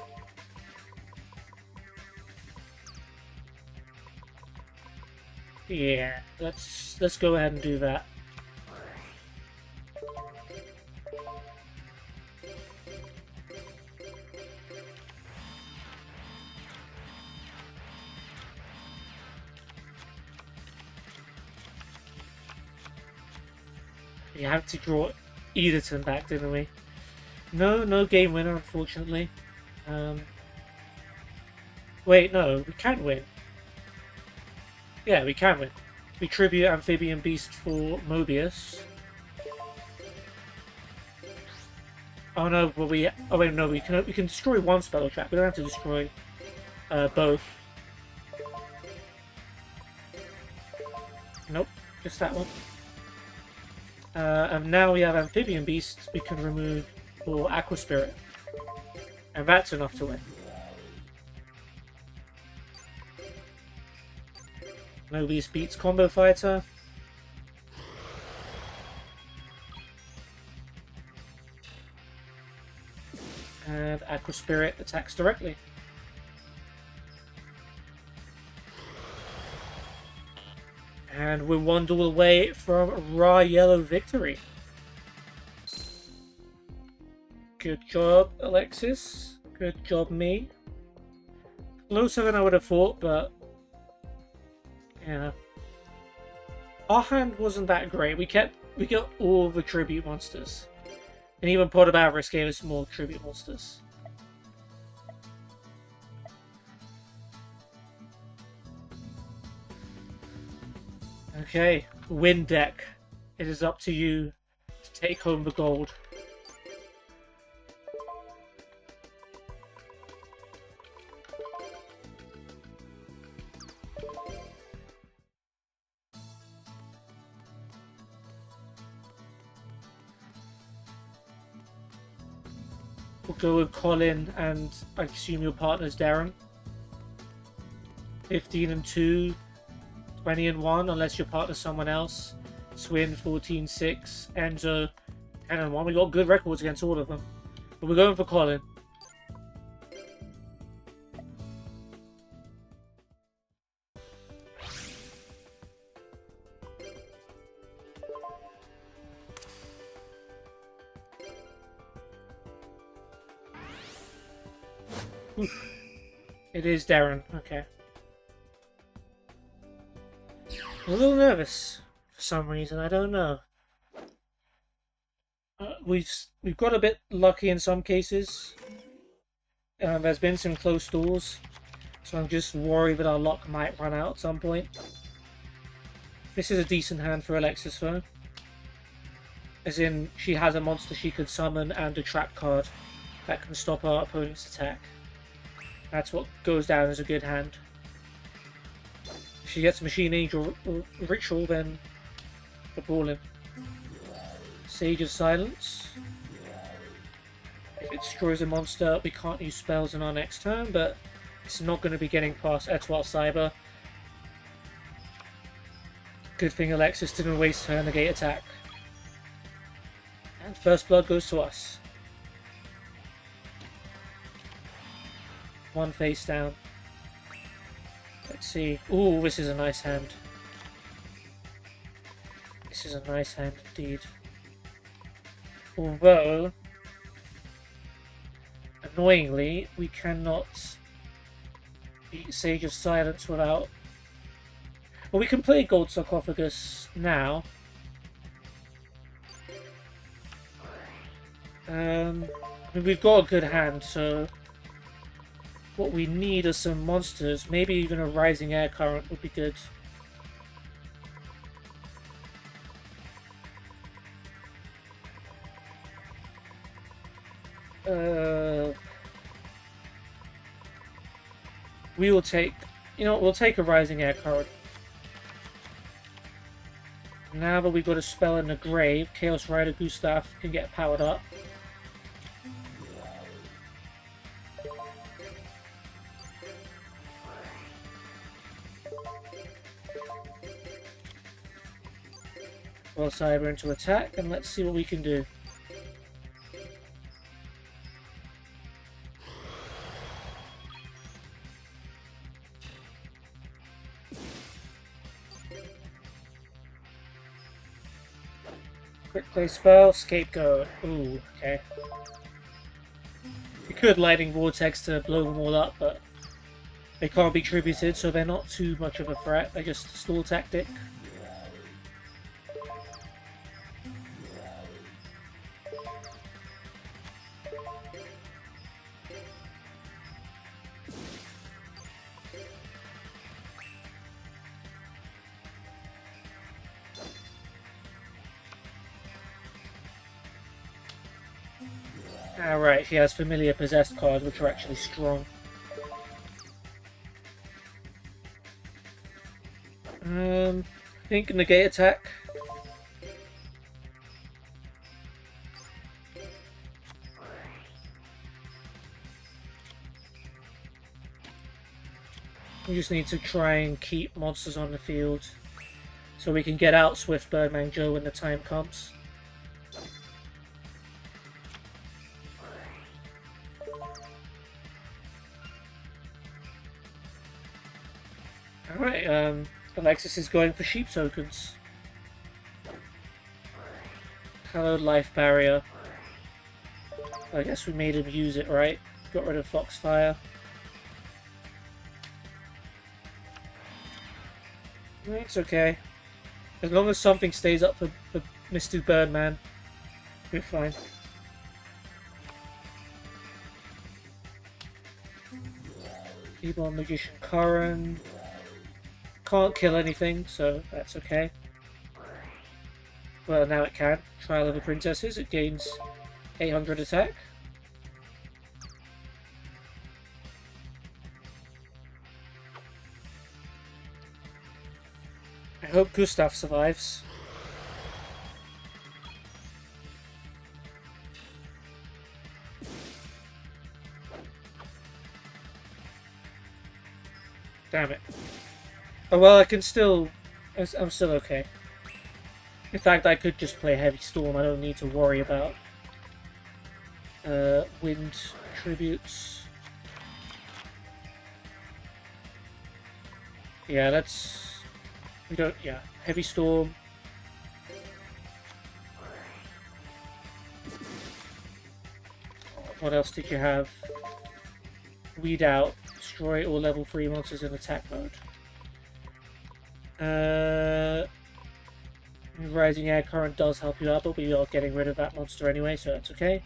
Yeah, let's go ahead and do that. We had to draw Ederton back, didn't we? No game winner, unfortunately. Wait, no, we can win. Yeah, we can win. We tribute Amphibian Beast for Mobius. Oh no, but we... Oh wait, no, we can destroy one spell trap. We don't have to destroy both. Nope, just that one. And now we have Amphibian Beast we can remove for Aqua Spirit. And that's enough to win. Mobius beats Combo Fighter. And Aqua Spirit attacks directly. And we're one duel away from raw yellow victory. Good job, Alexis. Good job, me. Closer than I would have thought, but yeah. Our hand wasn't that great. We got all the tribute monsters. And even Pot of Avarice gave us more tribute monsters. Okay, win deck. It is up to you to take home the gold. We'll go with Colin, and I assume your partner's Darren. 15 and 2, 20 and 1, unless your partner's someone else. Swin 14-6, Enzo 10 and 1. We got good records against all of them. But we're going for Colin. Oof. It is Darren, okay. I'm a little nervous for some reason, I don't know. We've got a bit lucky in some cases. There's been some close duels, so I'm just worried that our luck might run out at some point. This is a decent hand for Alexis though. As in, she has a monster she could summon and a trap card that can stop our opponent's attack. That's what goes down as a good hand. If she gets Machine Angel or Ritual, then we're balling. Sage of Silence. If it destroys a monster, we can't use spells in our next turn, but it's not going to be getting past Etoile Cyber. Good thing Alexis didn't waste her negate attack. And first blood goes to us. One face down. Let's see. Ooh, this is a nice hand. This is a nice hand indeed. Although, annoyingly, we cannot beat Sage of Silence without... Well, we can play Gold Sarcophagus now. I mean, we've got a good hand, so... What we need are some monsters. Maybe even a Rising Air Current would be good. We will take... You know what, we'll take a Rising Air Current. Now that we've got a spell in the grave, Chaos Rider Gustav can get powered up. Well, Cyber into attack, and let's see what we can do. Quick play spell, Scapegoat. Ooh, okay. We could Lightning Vortex to blow them all up, but they can't be tributed, so they're not too much of a threat. They're just a stall tactic. Alright, she has familiar possessed cards, which are actually strong. I think negate attack. We just need to try and keep monsters on the field so we can get out Swift Birdman Joe when the time comes. Alright, Alexis is going for sheep tokens. Hallowed Life Barrier. I guess we made him use it, right? Got rid of Foxfire. It's okay. As long as something stays up for Mr. Birdman, we're fine. Evil Magician Curran. Can't kill anything, so that's okay. Well, now it can. Trial of the Princesses, it gains 800 attack. I hope Gustav survives. Damn it. Oh well, I can still... I'm still okay. In fact, I could just play Heavy Storm. I don't need to worry about wind tributes. Yeah, that's... We don't... Yeah, Heavy Storm. What else did you have? Weed out. Destroy all level 3 monsters in attack mode. Rising air current does help you out, but we are getting rid of that monster anyway, so that's okay.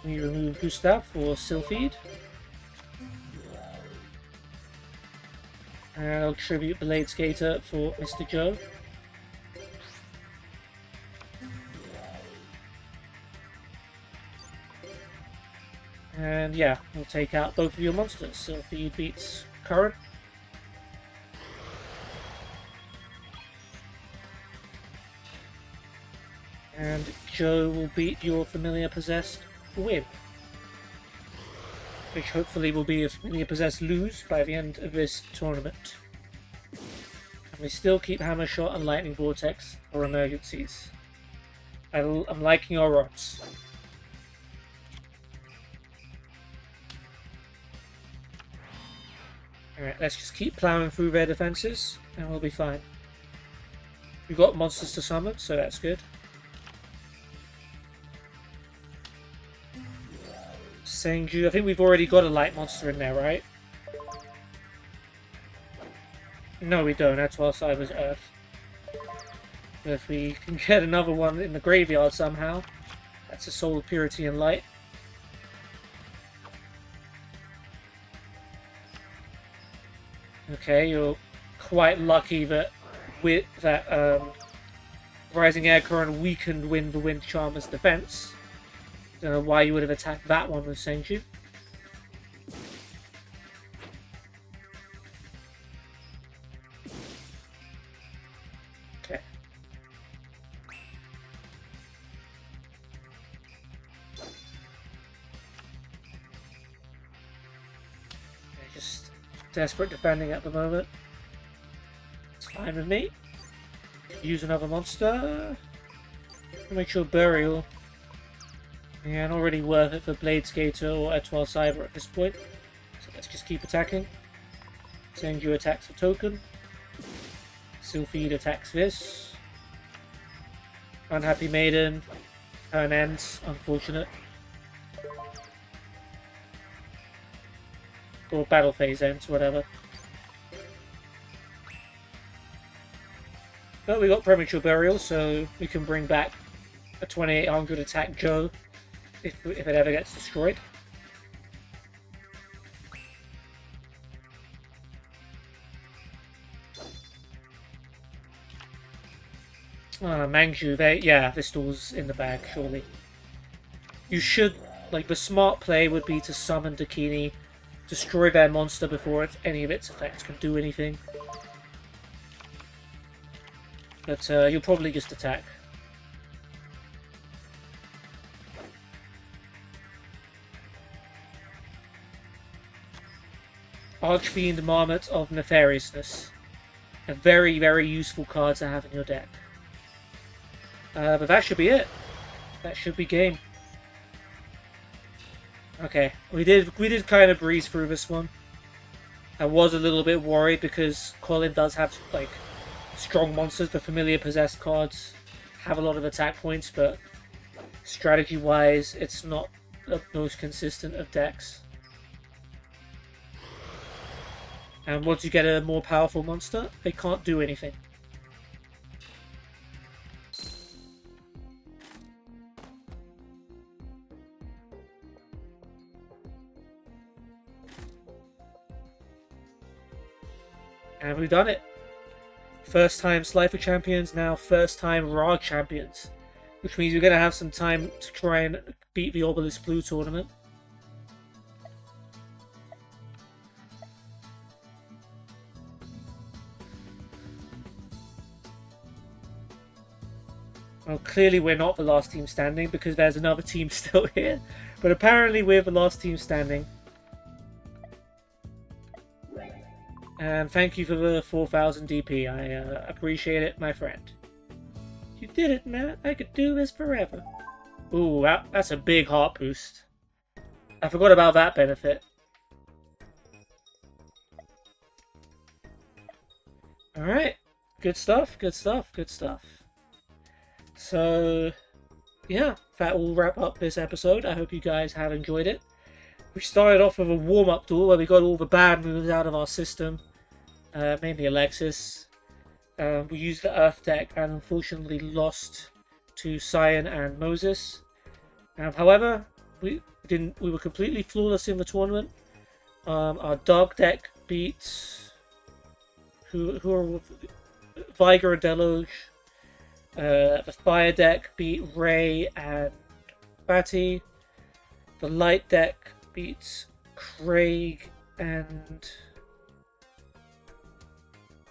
We remove Gustav for Sylphid. And I'll tribute Blade Skater for Mr. Joe. And yeah, we'll take out both of your monsters. Sylphid beats Current. And Joe will beat your Familiar Possessed win. Which hopefully will be a Familiar Possessed lose by the end of this tournament. And we still keep Hammer Shot and Lightning Vortex for emergencies. I'm liking our odds. Alright, let's just keep plowing through their defenses and we'll be fine. We've got monsters to summon, so that's good. Senju, I think we've already got a light monster in there, right? No, we don't. That's while Cyber's Earth. But if we can get another one in the graveyard somehow, that's a Soul of Purity and Light. Okay, you're quite lucky that with that Rising Air Current weakened the Wind Charmer's defense. Don't know why you would have attacked that one with Senju. Okay. Just desperate defending at the moment. It's fine with me. Use another monster. Make sure Burial. Yeah, not really worth it for Blade Skater or Etoile Cyber at this point. So let's just keep attacking. Senju attacks a token. Sylphid attacks this. Unhappy Maiden. Turn ends. Unfortunate. Or battle phase ends, whatever. But we got Premature Burial, so we can bring back a 2800 attack Joe if it ever gets destroyed. Mangju, yeah, this door's in the bag, surely. You should, like, the smart play would be to summon Dakini, destroy their monster before any of its effects can do anything. But you'll probably just attack. Archfiend Marmot of Nefariousness. A very, very useful card to have in your deck. But that should be it. That should be game. Okay, we did kind of breeze through this one. I was a little bit worried because Colin does have like strong monsters. The Familiar Possessed cards have a lot of attack points, but strategy-wise, it's not the most consistent of decks. And once you get a more powerful monster, they can't do anything. And we've done it. First time Slifer champions, now first time Rag champions. Which means we're going to have some time to try and beat the Obelisk Blue tournament. Well, clearly we're not the last team standing because there's another team still here. But apparently we're the last team standing. And thank you for the 4,000 DP. I appreciate it, my friend. You did it, Matt. I could do this forever. Ooh, that's a big heart boost. I forgot about that benefit. Alright. Good stuff, good stuff, good stuff. So, yeah, that will wrap up this episode. I hope you guys have enjoyed it. We started off with a warm-up duel where we got all the bad moves out of our system. Mainly Alexis. We used the Earth deck and unfortunately lost to Cyan and Moses. However, we were completely flawless in the tournament. Our Dark deck beat who are Viger and Deluge. The Fire deck beat Ray and Batty. The Light deck beats Craig and...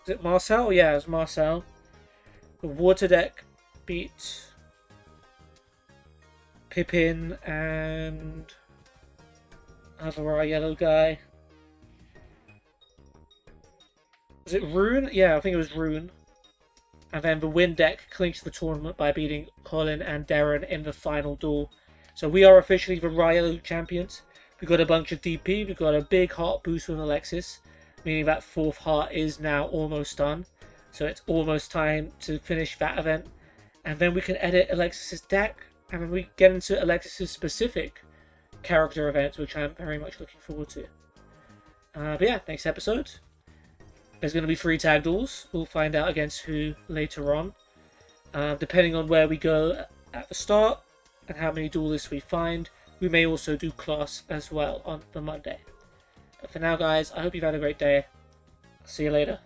Is it Marcel? Yeah, it's Marcel. The Water deck beat Pippin and Azara Yellow guy. Was it Rune? Yeah, I think it was Rune. And then the Wind deck clinched the tournament by beating Colin and Darren in the final duel. So we are officially the Yellow champions. We got a bunch of DP. We got a big heart boost with Alexis, meaning that 4th heart is now almost done. So it's almost time to finish that event. And then we can edit Alexis's deck. And then we get into Alexis's specific character events, which I'm very much looking forward to. But yeah, next episode. There's going to be 3 tag duels. We'll find out against who later on. Depending on where we go at the start and how many duelists we find, we may also do class as well on the Monday. But for now, guys, I hope you've had a great day. See you later.